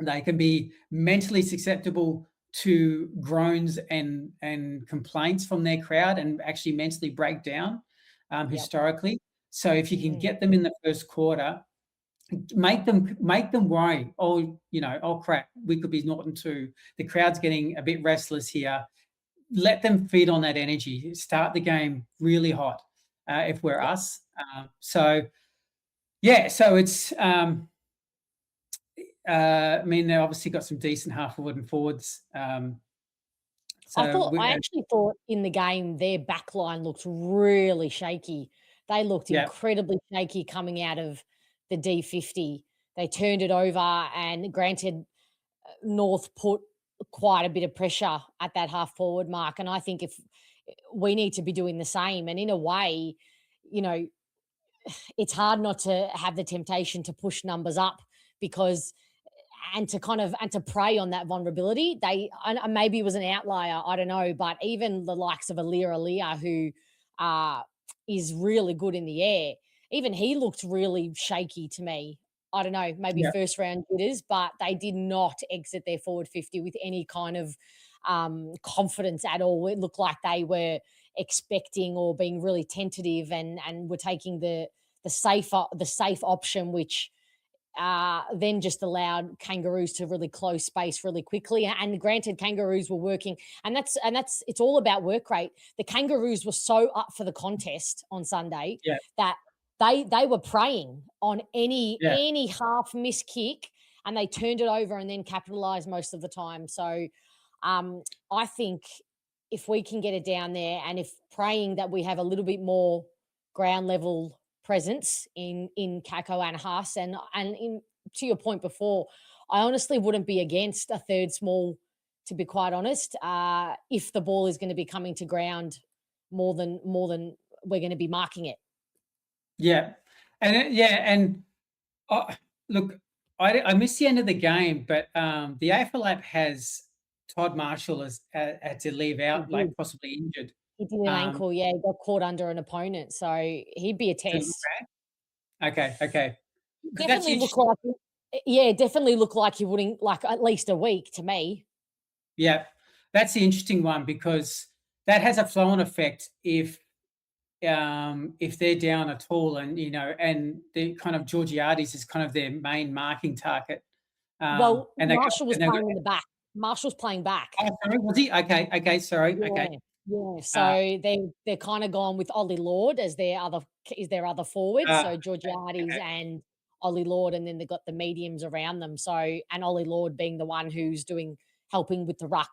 They can be mentally susceptible to groans and complaints from their crowd and actually mentally break down yep, historically. So if you can mm, get them in the first quarter, make them worry. Oh, oh crap, we could be Norton too. The crowd's getting a bit restless here. Let them feed on that energy. Start the game really hot if we're yep. us. So yeah, so it's. I mean, they've obviously got some decent half forward and forwards. I actually thought in the game their back line looked really shaky. They looked Yeah, incredibly shaky coming out of the D50. They turned it over, and granted, North put quite a bit of pressure at that half forward mark, and I think if we need to be doing the same, and in a way, you know, it's hard not to have the temptation to push numbers up because and to prey on that vulnerability. Maybe it was an outlier, I don't know, but even the likes of Alir, who uh, is really good in the air, even he looked really shaky to me. I don't know, maybe yeah, first round jitters, but they did not exit their forward 50 with any kind of confidence at all. It looked like they were expecting or being really tentative and were taking the safe option, which then just allowed Kangaroos to really close space really quickly. And granted, Kangaroos were working, and that's it's all about work rate. The Kangaroos were so up for the contest on Sunday yeah, that they were preying on any yeah, any half miss kick, and they turned it over and then capitalized most of the time. So I think if we can get it down there, and if praying that we have a little bit more ground level presence in Kako and Haas, and in to your point before, I honestly wouldn't be against a third small, to be quite honest, if the ball is going to be coming to ground more than we're going to be marking it. yeah, and uh, look, I missed the end of the game, but the AFL app has Todd Marshall as had to leave He out, like did. possibly injured. He did an Um, ankle, yeah. He got caught under an opponent, so he'd be a to look test. at. Okay, okay, because that's Definitely look interesting. like, yeah, definitely look like he wouldn't like at least a week to me. Yeah, that's the interesting one because that has a flow-on effect if they're down at all, and and the kind of Georgiades is kind of their main marking target, Well, and they go Marshall was and they go. playing in the back. Marshall's playing back. Oh, sorry, was he? Okay, okay, sorry, Yeah, okay. yeah. Uh, So they're kind of gone with Ollie Lord as their other forward. So okay, Georgiades okay. and Ollie Lord, and then they've got the mediums around them. So and Ollie Lord being the one who's helping with the ruck.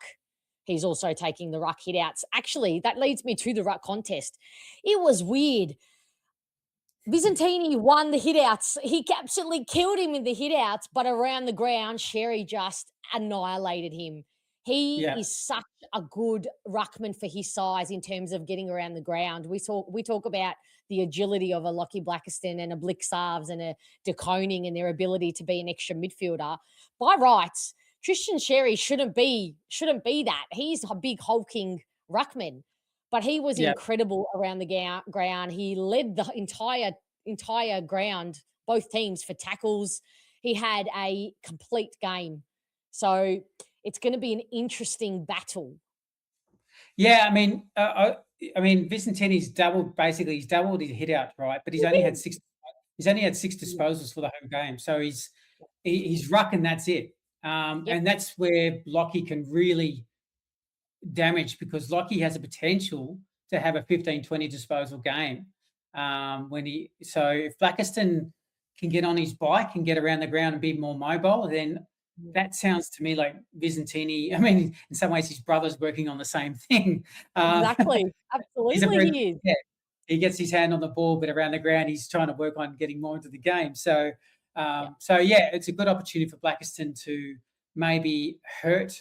He's also taking the ruck hit outs. Actually, that leads me to the ruck contest. It was weird. Visentini won the hitouts. He absolutely killed him in the hitouts, but around the ground, Sherry just annihilated him. He Yeah, is such a good ruckman for his size in terms of getting around the ground. We talk about the agility of a Lockie Blackiston and a Blick Sarves and a De Koning and their ability to be an extra midfielder. By rights, Tristan Sherry shouldn't be that. He's a big hulking ruckman, but he was yeah. incredible around the ground. He led the entire ground, both teams for tackles. He had a complete game. So it's going to be an interesting battle. Yeah, I mean, Vicentini's doubled basically. He's doubled his hit out, right? But he's He only had did. six. He's only had six Yeah. disposals for the whole game, so he's ruck and that's it. Yep. And that's where Lockie can really damage because Lockie has a potential to have a 15, 20 disposal game. So if Blackiston can get on his bike and get around the ground and be more mobile, then Mm. that sounds to me like Visentini. I mean, in some ways, his brother's working on the same thing. Um, Exactly. he's a Absolutely, very he is. yeah, he gets his hand on the ball, but around the ground, he's trying to work on getting more into the game. So, Yeah. yeah, it's a good opportunity for Blackiston to maybe hurt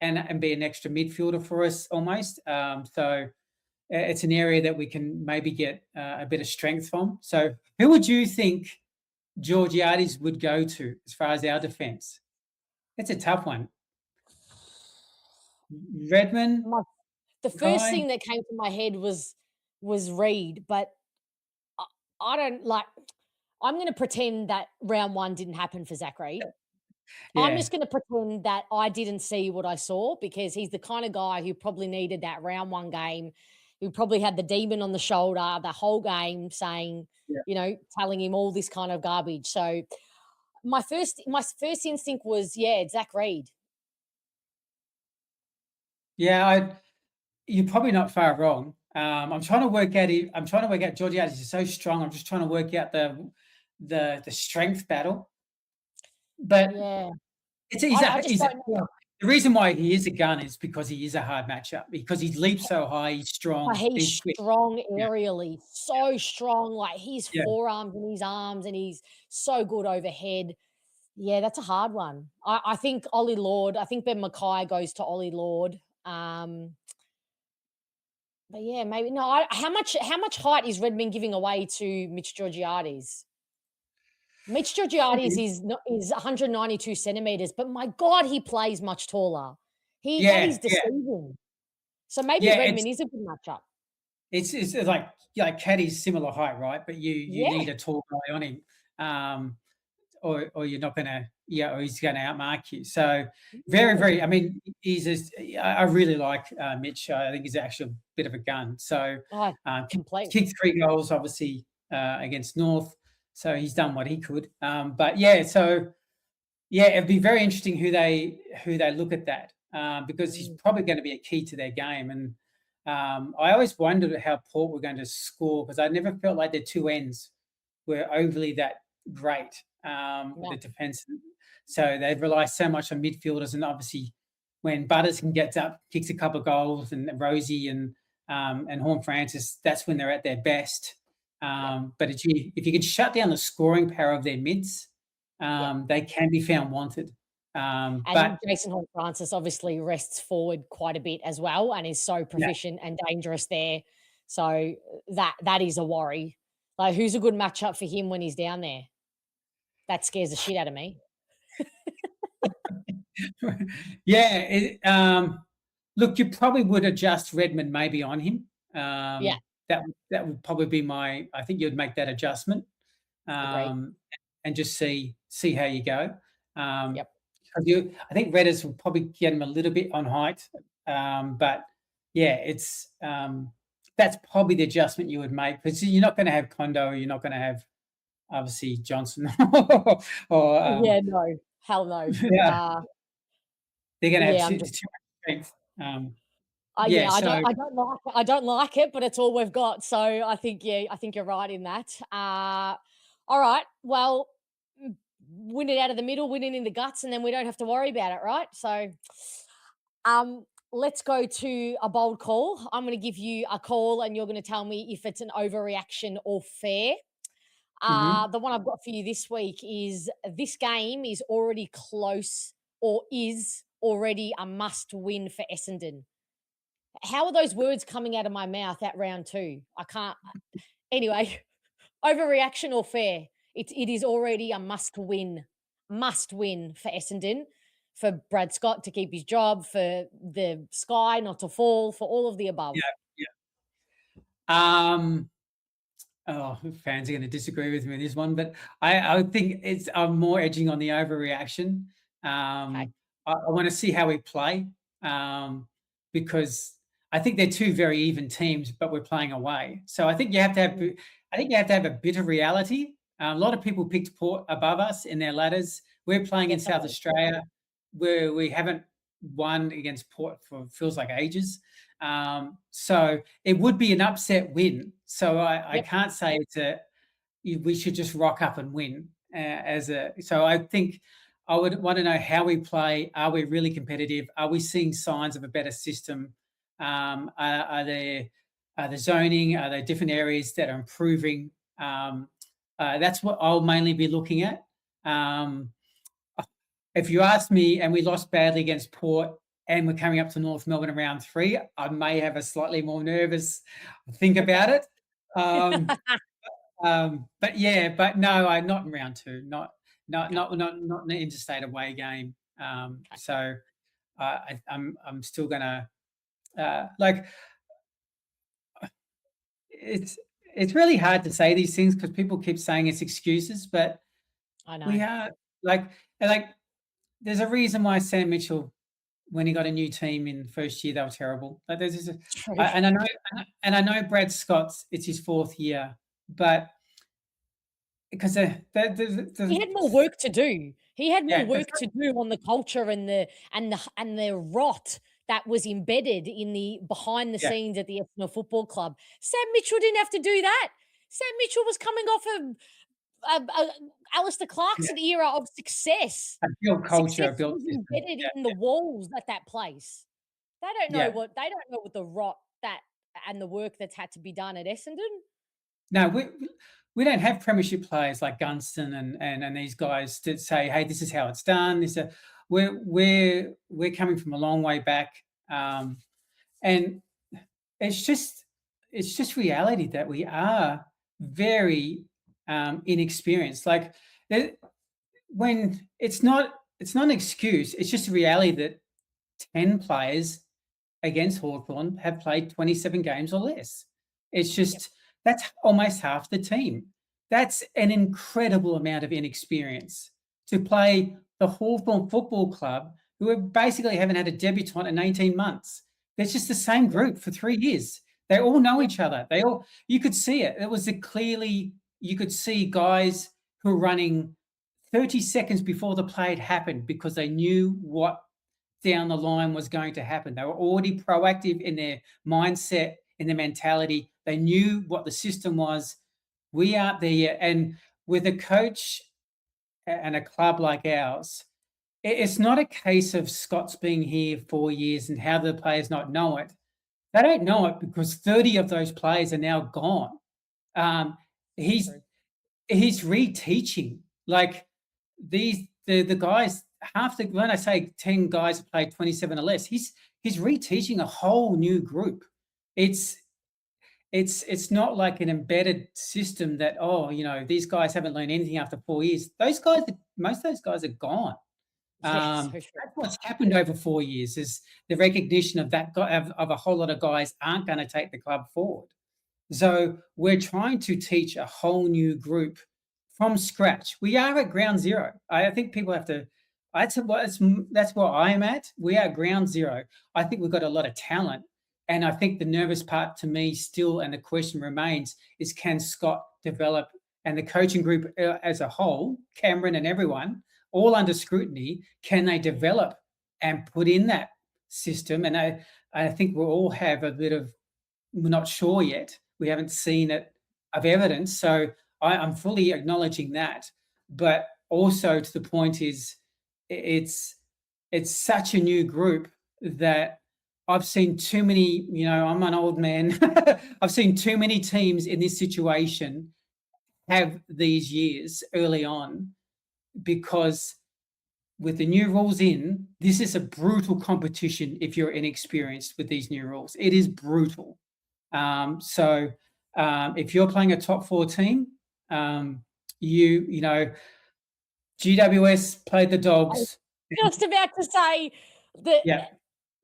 and be an extra midfielder for us almost. It's an area that we can maybe get a bit of strength from. So, who would you think Georgiades would go to as far as our defence? It's a tough one. Redmond, My The first Mackay. thing that came to my head was Reed, but I, I don't like. I'm going to pretend that round one didn't happen for Zach Reed. I'm Yeah, just going to pretend that I didn't see what I saw because he's the kind of guy who probably needed that round one game, who probably had the demon on the shoulder the whole game saying, yeah, telling him all this kind of garbage. So my first instinct was, yeah, Zach Reed. yeah. You're probably not far wrong. I'm trying to work out. I'm trying to work out. Georgiades is so strong. I'm just trying to work out the strength battle. But Yeah. it's he's I a just he's a, don't know. well, the reason why he is a gun is because he is a hard matchup because he leaps so high. He's But strong. he's He's quick. strong Yeah, aerially, so strong, like his yeah. forearms and his arms, and he's so good overhead. Yeah, that's a hard one. I think Ollie Lord, I think Ben Mackay goes to Ollie Lord. But yeah, maybe no. How much height is Redmond giving away to Mitch Georgiades? Mitch Georgiades Probably. is 192 centimeters, but my God, he plays much taller. That Yeah, is yeah, deceiving. So maybe yeah. It's Redmond is a good matchup. it's like Caddy's similar height, right? But you Yeah. need a tall guy on him. Or you're not gonna or he's gonna outmark you. So very, Yeah. very I mean, I really like Mitch. I think he's actually a bit of a gun. So Oh, completely. kicked 3 goals obviously against North. So he's done what he could. But yeah, so yeah, it'd be very interesting who they look at that because he's Mm, probably going to be a key to their game. And I always wondered how Port were going to score because I never felt like their two ends were overly that great with no, the defence. So they rely so much on midfielders, and obviously when Butterson gets up, kicks a couple of goals, and Rosie and Horn Francis, that's when they're at their best. yeah, But if you could shut down the scoring power of their mids, yeah. they can be found wanted. And But Jason Horne-Francis obviously rests forward quite a bit as well and is so yeah, proficient and dangerous there. So that is a worry. Like, who's a good matchup for him when he's down there? That scares the shit out of me. yeah. Look, you probably would adjust Redmond maybe on him. Yeah, That would probably be my. I think you'd make that adjustment agree. um, and just see how you go. Um, Yep. 'Cause I think Redders will probably get him a little bit on height, but yeah, that's probably the adjustment you would make because you're not going to have Kondo, you're not going to have obviously Johnson, or Yeah, no. Hell no. yeah, they're going to have Yeah, too, I'm just too much strength. Yeah, yeah, so I don't like it, but it's all we've got. So I think, yeah, I think you're right in that. All right. Well, win it out of the middle, win it in the guts, and then we don't have to worry about it, right? So Let's go to a bold call. I'm going to give you a call, and you're going to tell me if it's an overreaction or fair. Mhm. The one I've got for you this week is this game is already close or is already a must win for Essendon. How are those words coming out of my mouth at round two? I can't. Anyway, overreaction or fair? It is already a must win for Essendon, for Brad Scott to keep his job, for the sky not to fall, for all of the Yeah, above. yeah. Um, oh, fans are gonna disagree with me on this one, but I think I'm more edging on the overreaction. Okay. I wanna see how we play, because I think they're 2 very even teams, but we're playing away. So Mm, I think you have to have a bit of reality. A lot of people picked Port above us in their ladders. We're playing in South definitely. Australia, where we haven't won against Port for feels like ages. So it would be an upset win. So I Yep. can't say we should just rock up and win. So I think I would want to know how we play. Are we really competitive? Are we seeing signs of a better system? Are there the zoning? Are there different areas that are improving? That's what I'll mainly be looking at. Um, if you ask me, and we lost badly against Port, and we're coming up to North Melbourne in round three, I may have a slightly more nervous think about Okay. it. Um, but yeah, but no, I'm not in round two. Okay. Not an interstate away game. Okay. So I'm still gonna like it's it's really hard to say these things because people keep saying it's excuses, but I we know. are like there's a reason why Sam Mitchell, when he got a new team in first year, they were terrible. Like there's just True. and I know Brad Scott's it's his fourth year, but because He had more work to do. He had more yeah, work to do on the culture and the rot that was embedded in the behind the yeah, scenes at the Essendon Football Club. Sam Mitchell didn't have to do that. Sam Mitchell was coming off a Alistair yeah, Clarkson era of success. a built culture, Success a built was system. embedded in the Yeah, walls at that place. yeah. They don't know what the rot that and the work that's had to be done at Essendon. No, we don't have premiership players like Gunston and these guys that say, "Hey, this is how it's done." We're coming from a long way back, and it's just it's just reality that we are very inexperienced. Like eh, when it's not an excuse. It's just a reality that 10 players against Hawthorn have played 27 games or less. It's Yep. just that's almost half the team. That's an incredible amount of inexperience to play the Hawthorn Football Club, who basically haven't had a debutant in 18 months. It's just the same Yep. group for 3 years. They all know Yep. each other. You could see it. It was a clearly, you could see guys who were running 30 seconds before the play had happened because they knew what down the line was going to happen. They were already proactive in their mindset, in their mentality. They knew what the system was. We aren't there yet. And with a coach and a club like ours, it's not a case of Scott's being here 4 years and how the players not know it. They don't know it because 30 of those players are now gone. Um, So he's true. he's reteaching. Like the guys, half the when I say 10 guys have played 27 or less, he's reteaching a whole new group. It's it's not like an embedded system that, oh, these guys haven't learned anything after 4 years. Most of those guys are gone. Yeah, so true. That's what's happened over 4 years is the recognition of that guy of a whole lot of guys aren't going to take the club forward. So we're trying to teach a whole new group from scratch. We are at ground zero. I think people have to. That's what I am at. We are ground zero. I think we've got a lot of talent, and I think the nervous part to me still, and the question remains, is can Scott develop and the coaching group as a whole, Cameron and everyone, all under scrutiny, can they Mm, develop and put in that system? And I think we all have a bit of we're not sure yet. We haven't seen it of evidence. So I'm fully acknowledging that. But also to the point is it's it's such a new group. that I've seen too many, I'm an old man. I've seen too many teams in this situation have these years early on, because with the new rules in, this is a brutal competition if you're inexperienced with these new rules. It is brutal. If you're playing a top 4 team, GWS played the I was Dogs. just about to say that Yeah,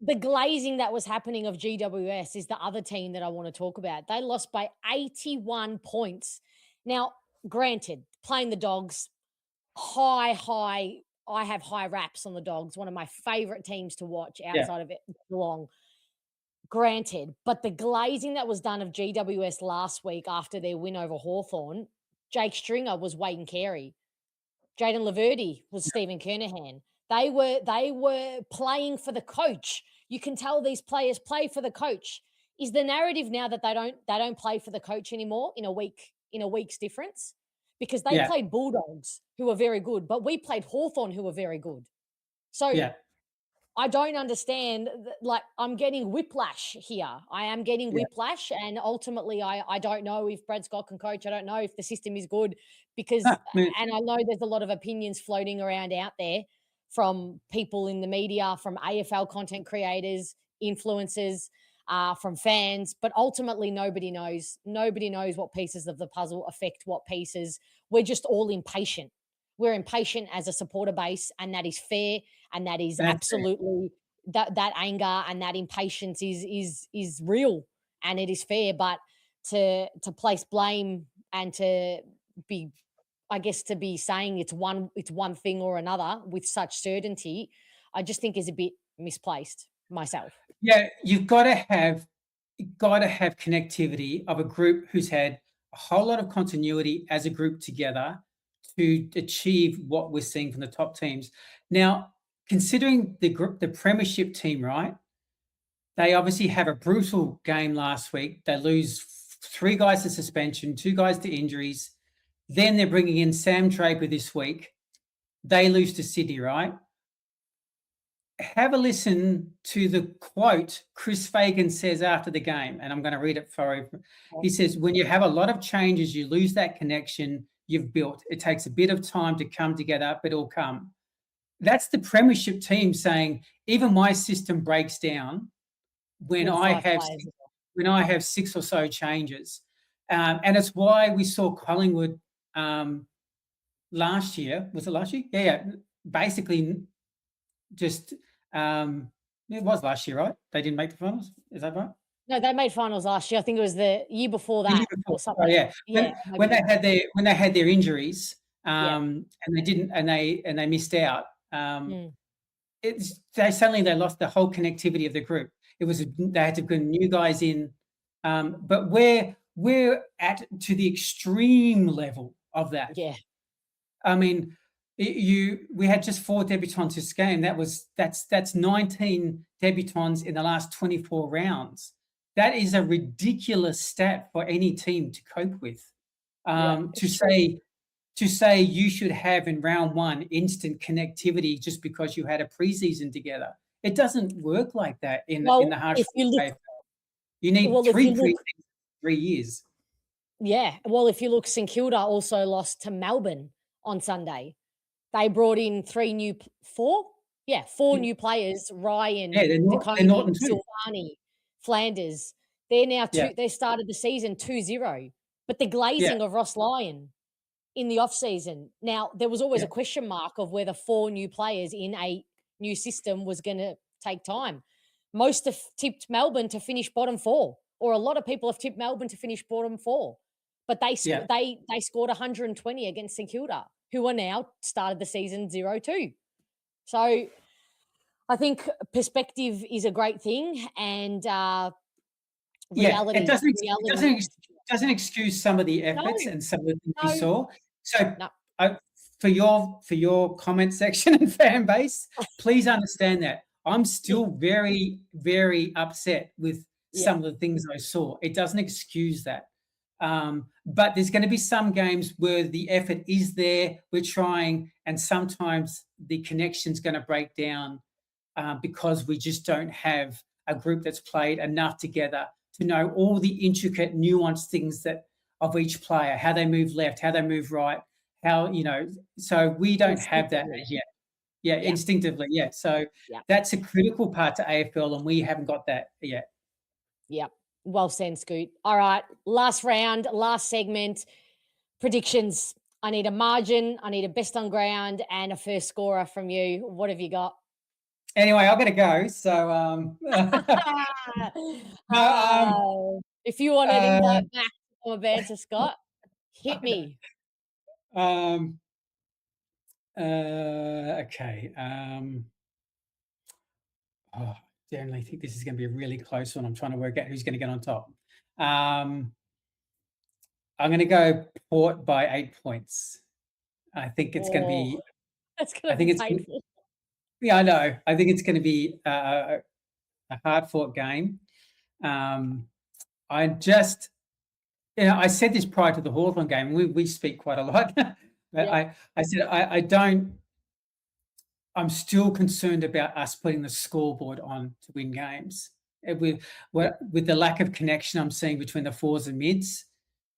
the glazing that was happening of GWS is the other team that I want to talk about. They lost by 81 points. Now, granted, playing the Dogs, high. I have high raps on the Dogs, one of my favorite teams to watch yeah, outside of it Geelong. Granted, but the glazing that was done of GWS last week after their win over Hawthorn, Jake Stringer was Wayne Carey. Jaden Laverty was Stephen Kernahan. They were playing for the coach. You can tell these players play for the coach. Is the narrative now that they don't play for the coach anymore in a week's difference? Because they yeah, played Bulldogs, who are very good, but we played Hawthorn, who are very good. So yeah, I don't understand. Like, I'm getting whiplash here. I am getting yeah. whiplash, and ultimately, I don't know if Brad Scott can coach. I don't know if the system is good because, I mean, and I know there's a lot of opinions floating around out there from people in the media, from AFL content creators, influencers, from fans, but ultimately, nobody knows. Nobody knows what pieces of the puzzle affect what pieces. We're just all impatient. We're impatient as a supporter base, and that is fair, and that is that's it. absolutely that anger and that impatience is real, and it is fair. But to place blame and to be, I guess, to be saying it's one thing or another with such certainty, I just think is a bit misplaced myself. Yeah, you've got to have connectivity of a group who's had a whole lot of continuity as a group together to achieve what we're seeing from the top teams. Now, considering the premiership team, right? They obviously have a brutal game last week. They lose 3 guys to suspension, 2 guys to injuries. Then they're bringing in Sam Draper this week. They lose to Sydney, right? Have a listen to the quote Chris Fagan says after the game, and I'm going to read it for you. He says, "When you have a lot of changes, you lose that connection you've built. It takes a bit of time to come together, but it'll come." That's the premiership team saying, even my system breaks down when With I five have players. when I have 6 or so changes. And it's why we saw Collingwood last year. Was it last year? Yeah. Basically, just it was last year, right? They didn't make the finals. Is that right? No, they made finals last year. I think it was the year before The year that before. or Oh, something. yeah. Yeah, When maybe. they had their injuries, Yeah. and they missed out. Mm. They lost the whole connectivity of the group. They had to bring new guys in, but we're at to the extreme level of that. Yeah. I mean, we had just 4 debutants this game. That's 19 debutants in the last 24 rounds. That is a ridiculous stat for any team to cope with. Yeah. To It's true. say you should have in round 1 instant connectivity just because you had a preseason together. It doesn't work like that in the Well, harsh if you look AFL. You need well, if 3 you look preseasons, 3 years. yeah, well, if you look, St Kilda also lost to Melbourne on Sunday. They brought in 3 new p 4? Yeah, 4 new players, Ryan, Yeah, they're DeConey, Norton too. Silvani, Flanders. They're now Yeah, they started the season 2-0, but the yeah, glazing of Ross Lyon in the off-season. Now, there was always yeah, a question mark of whether 4 new players in a new system was gonna take time. Most have tipped Melbourne to finish bottom 4, or a lot of people have tipped Melbourne to finish bottom 4, but yeah. they scored 120 against St Kilda, who are now started the season 0-2. So, I think perspective is a great thing, and, Yeah, it doesn't ex it reality doesn't ex doesn't excuse some of the No, efforts and some of the things we no, saw. So, no. I for your comment section and fan base, please understand that I'm Yeah, still very, very upset with yeah, some of the things I saw. It doesn't excuse that. But there's gonna be some games where the effort is there, we're trying, and sometimes the connection's gonna break down. because we just don't have a group that's played enough together to know all the intricate, nuanced things that of each player, how they move left, how they move right, how So we don't have that Instinctively. yet. Yeah, Yeah. instinctively. Yeah, so Yeah. that's a critical part to AFL, and we haven't got that yet. Yeah. Well said, Scoot. All right. Last round, last segment. Predictions. I need a margin. I need a best on ground and a first scorer from you. What have you got? Anyway, I've got to go. So no, If you want an uh, invite back to Bomber Banter, Scott, hit me. um, okay. Oh, generally, I think this is going to be a really close one. I'm trying to work out who's going to get on top. I'm going to go Port by 8 points. I think it's going to Oh, be. that's going I to be think it's. painful. Yeah, I know. I think it's going to be a hard fought game. Um, I just, I said this prior to the Hawthorn game. We speak quite a lot, but Yep. I said I don't. I'm still concerned about us putting the scoreboard on to win games. With the lack of connection I'm seeing between the forwards and mids,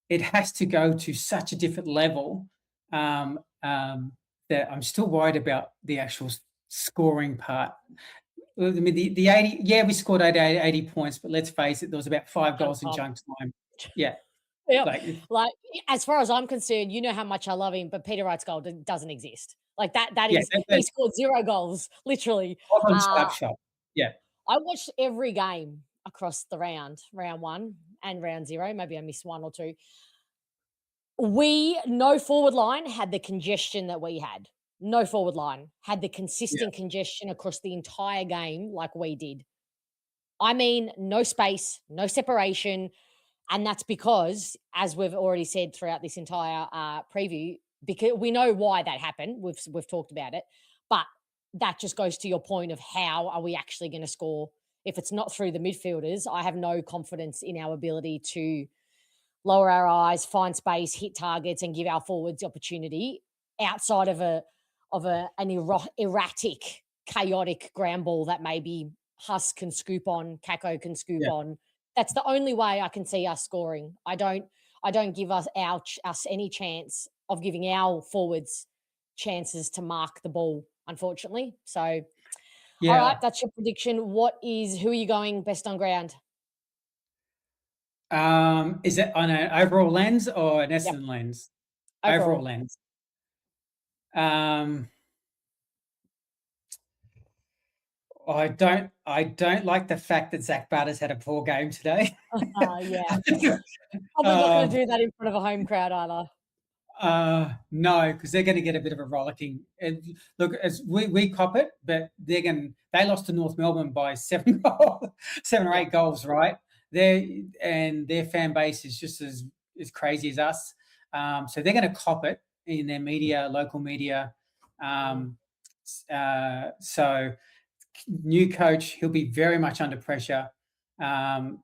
it has to go to such a different level um, that I'm still worried about the actual scoring part. I mean, the 80, yeah, we scored 80 points, but let's face it, there was about 5 goals in Junk junk time. Yeah, Yep. like, Like, as far as I'm concerned, you know how much I love him, but Peter Wright's goal doesn't exist. Like that yeah, is he scored 0 goals, literally. bottom Uh, snapshot. Yeah, I watched every game across the round 1 and round 0, maybe I missed 1 or 2. No forward line had the congestion that we had. No forward line had the yeah, consistent congestion across the entire game like we did. I mean, no space, no separation, and that's because, as we've already said throughout this entire preview, because we know why that happened. We've talked about it, but that just goes to your point of how are we actually going to score if it's not through the midfielders. I have no confidence in our ability to lower our eyes, find space, hit targets, and give our forwards the opportunity outside of erratic, chaotic ground ball that maybe Huss can scoop on, Kako can scoop yeah, on. That's the only way I can see us scoring. I don't give us any chance of giving our forwards chances to mark the ball, unfortunately. So, all right, yeah. that's your prediction. Who are you going best on ground? Is it on an overall lens or an Yep, Essendon lens? Overall overall. lens. Um, I don't like the fact that Zach Butters had a poor game today. Yeah. Probably not gonna um, do that in front of a home crowd either. no, because they're going to get a bit of a rollicking. And look, as we cop it, but they lost to North Melbourne by 7 or Yeah. 8 goals, right? Their fan base is just as crazy as us. So they're going to cop it in their media, local media. Mm. Um, so new coach, he'll be very much under pressure.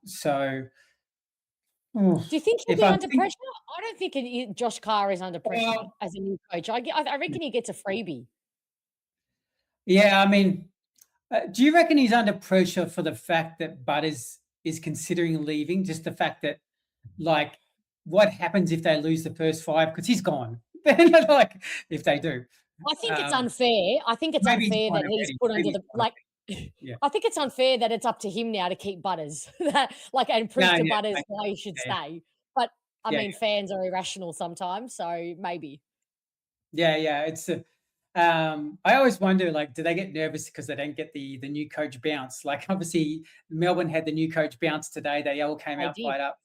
So Do you think he'll if be I'm under thinking, pressure? I don't think Josh Carr is under pressure well, as a new coach. I reckon he gets a freebie. yeah, I mean, do you reckon he's under pressure for the fact that Butters is considering leaving? Just the fact that, like, what happens if they lose the first five? Because he's gone. Like, if they do, I think it's um, unfair. I think it's maybe he's unfair gone that he's already. put Maybe under he's the gone like already. Yeah. I think it's unfair that it's up to him now to keep Butters. And No. prove to Yeah. Butters Okay. why he should Yeah. stay. But I Yeah. mean, fans are irrational sometimes, so maybe. Yeah. Yeah. It's. I always wonder, like, do they get nervous because they don't get the new coach bounce? Like, obviously, Melbourne had the new coach bounce today. They all came They out did. fired up.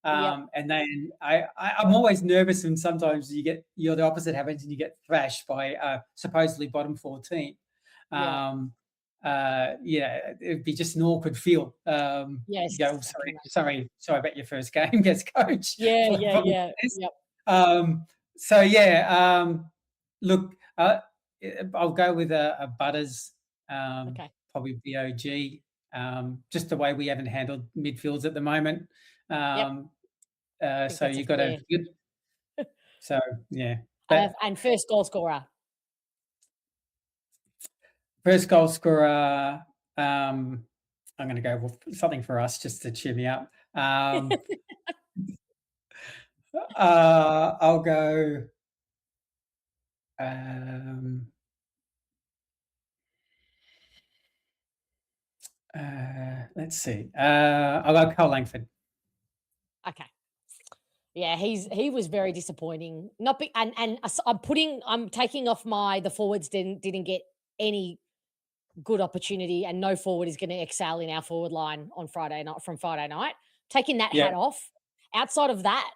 Yep. And then I'm always nervous when sometimes you're the opposite happens and you get thrashed by a supposedly bottom four team. Yeah. Yeah, it'd be just an awkward feel. Yes. Yeah, I can sorry about your first game, guest coach. Yeah, yeah, For yeah. this. Yep. So yeah, look, I'll go with a Butters, Okay. probably BOG. Just the way we haven't handled midfields at the moment. Yep. Um, I think so that's a you've got to. fair. So yeah, but And first goal scorer. First goal scorer, I'm going to go with something for us just to cheer me up. I'll go. Let's see. I'll go Cole Langford. Okay. Yeah, he was very disappointing. Not be, and I'm taking off the forwards didn't get any good opportunity, and no forward is going to excel in our forward line on Friday night from Friday night. Taking that Yeah. hat off. Outside of that,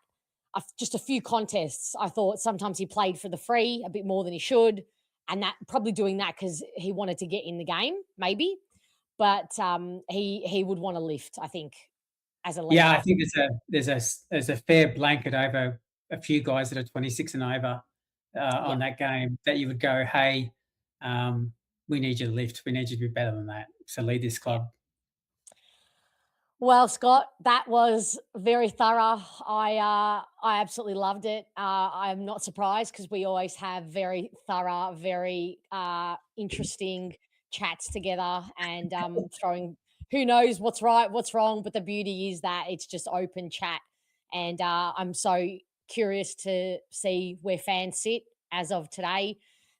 just a few contests. I thought sometimes he played for the free a bit more than he should, and that probably doing that because he wanted to get in the game, maybe. But he would want to lift, I think, as a Yeah, leader. I think there's a fair blanket over a few guys that are 26 and over on Yep. that game that you would go, hey, we need you to lift. We need you to be better than that. So lead this Yep. club. Well, Scott, that was very thorough. I absolutely loved it. I'm not surprised because we always have very thorough, very interesting chats together, and throwing who knows what's right, what's wrong. But the beauty is that it's just open chat, and I'm so curious to see where fans sit as of today,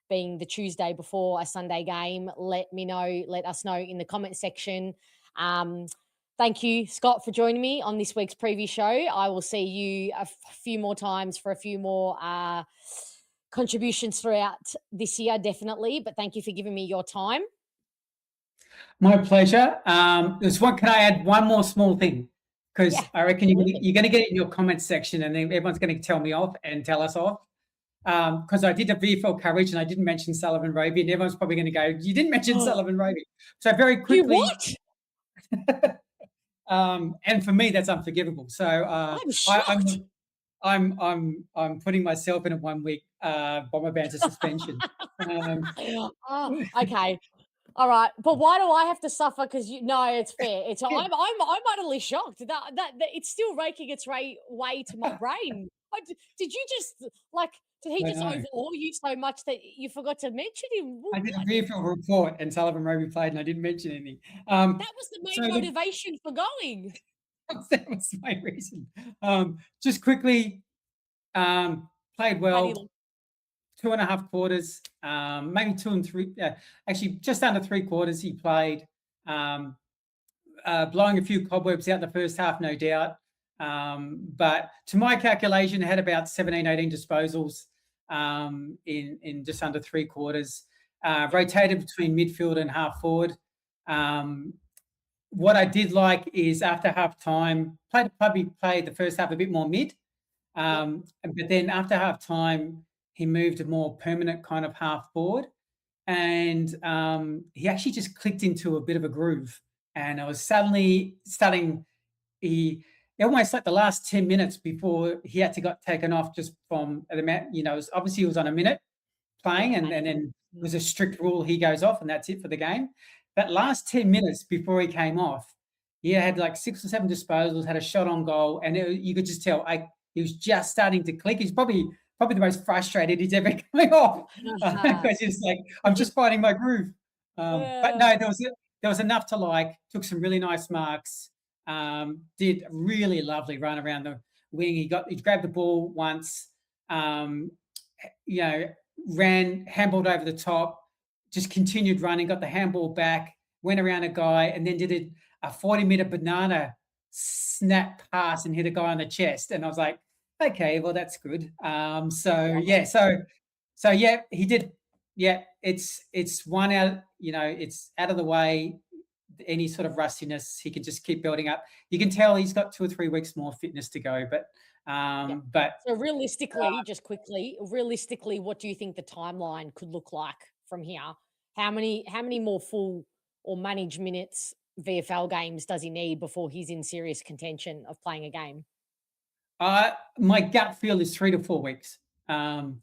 being the Tuesday before a Sunday game. Let us know in the comment section. Um, Thank you, Scott, for joining me on this week's preview show. I will see you a few more times for a few more contributions throughout this year, definitely. But thank you for giving me your time. My pleasure. Can I add one more small thing? Because Yeah, I reckon absolutely. you're going to get it in your comments section, and then everyone's going to tell me off and tell us off. Because I did a VFL coverage and I didn't mention Sullivan Roby, and everyone's probably going to go, "You didn't mention Sullivan Roby." So very You quickly, what? and for me, that's unforgivable. So I'm shocked. I'm putting myself in a 1 week Bomber Banter suspension. Oh, okay. All right, but why do I have to suffer? Because no, it's fair. I'm utterly shocked that it's still raking its way to my brain. Did you just like? Did he I just know. overawe you so much that you forgot to mention him? I did a What? VFL report, and Sullivan Roby played, and I didn't mention anything. That was the So main motivation for going. that was my reason. Just quickly, played How do well. you? 2.5 quarters, maybe 2 and 3. Actually, just under 3 quarters. He played, blowing a few cobwebs out the first half, no doubt. But to my calculation, had about 17, 18 disposals in just under 3 quarters. Rotated between midfield and half forward. What I did like is after half time, probably played the first half a bit more mid. But then after half time, he moved a more permanent kind of half forward. And he actually just clicked into a bit of a groove. And I was suddenly starting, he almost like the last 10 minutes before he had to got taken off just from the mat, obviously he was on a minute playing, Yeah, and then it was a strict rule, he goes off and that's it for the game. That last 10 minutes before he came off, he had like 6 or 7 disposals, had a shot on goal, and you could just tell he was just starting to click. He's probably the most frustrated he's ever coming off because he's like, I'm just finding my groove. But no, there was enough to like. Took some really nice marks. Did a really lovely run around the wing. He grabbed the ball once. Ran, handballed over the top, just continued running, got the handball back, went around a guy, and then did a 40-meter banana snap pass and hit a guy on the chest. And I was like, okay, well, that's good. So yeah, he did. Yeah, it's one out, it's out of the way. Any sort of rustiness, he can just keep building up. You can tell he's got 2 or 3 weeks more fitness to go, but Yep. but So realistically, just quickly, realistically, what do you think the timeline could look like from here? How many more full or managed minutes VFL games does he need before he's in serious contention of playing a game? my gut feel is 3 to 4 weeks. Okay.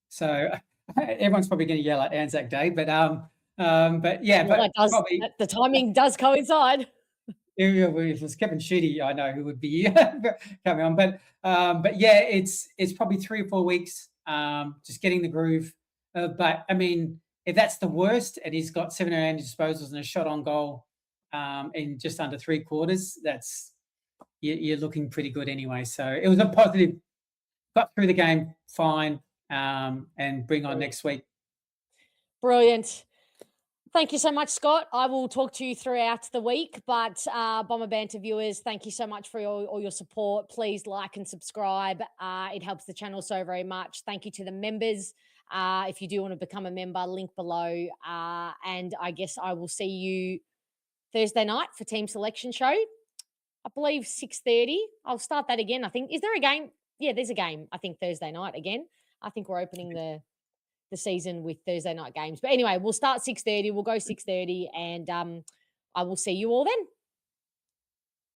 So everyone's probably going to yell at Anzac Day, but yeah, Well, but probably the timing does coincide. if it was Kevin Sheedy, I know who would be coming on, but yeah, it's probably 3 or 4 weeks, just getting the groove. But I mean, if that's the worst, and he's got 7 disposals and a shot on goal in just under 3/4, you're looking pretty good anyway. So it was a positive. Got through the game fine, and bring on next week. Brilliant. Thank you so much, Scott. I will talk to you throughout the week. But Bomber Banter viewers, thank you so much for all your support. Please like and subscribe. It helps the channel so very much. Thank you to the members. If you do want to become a member, link below. And I guess I will see you Thursday night for team selection show. I believe 6:30. I'll start that again. I think. Is there a game? Yeah, there's a game. I think Thursday night again. I think we're opening the season with Thursday night games. But anyway, we'll start 6:30. We'll go 6:30, and I will see you all then.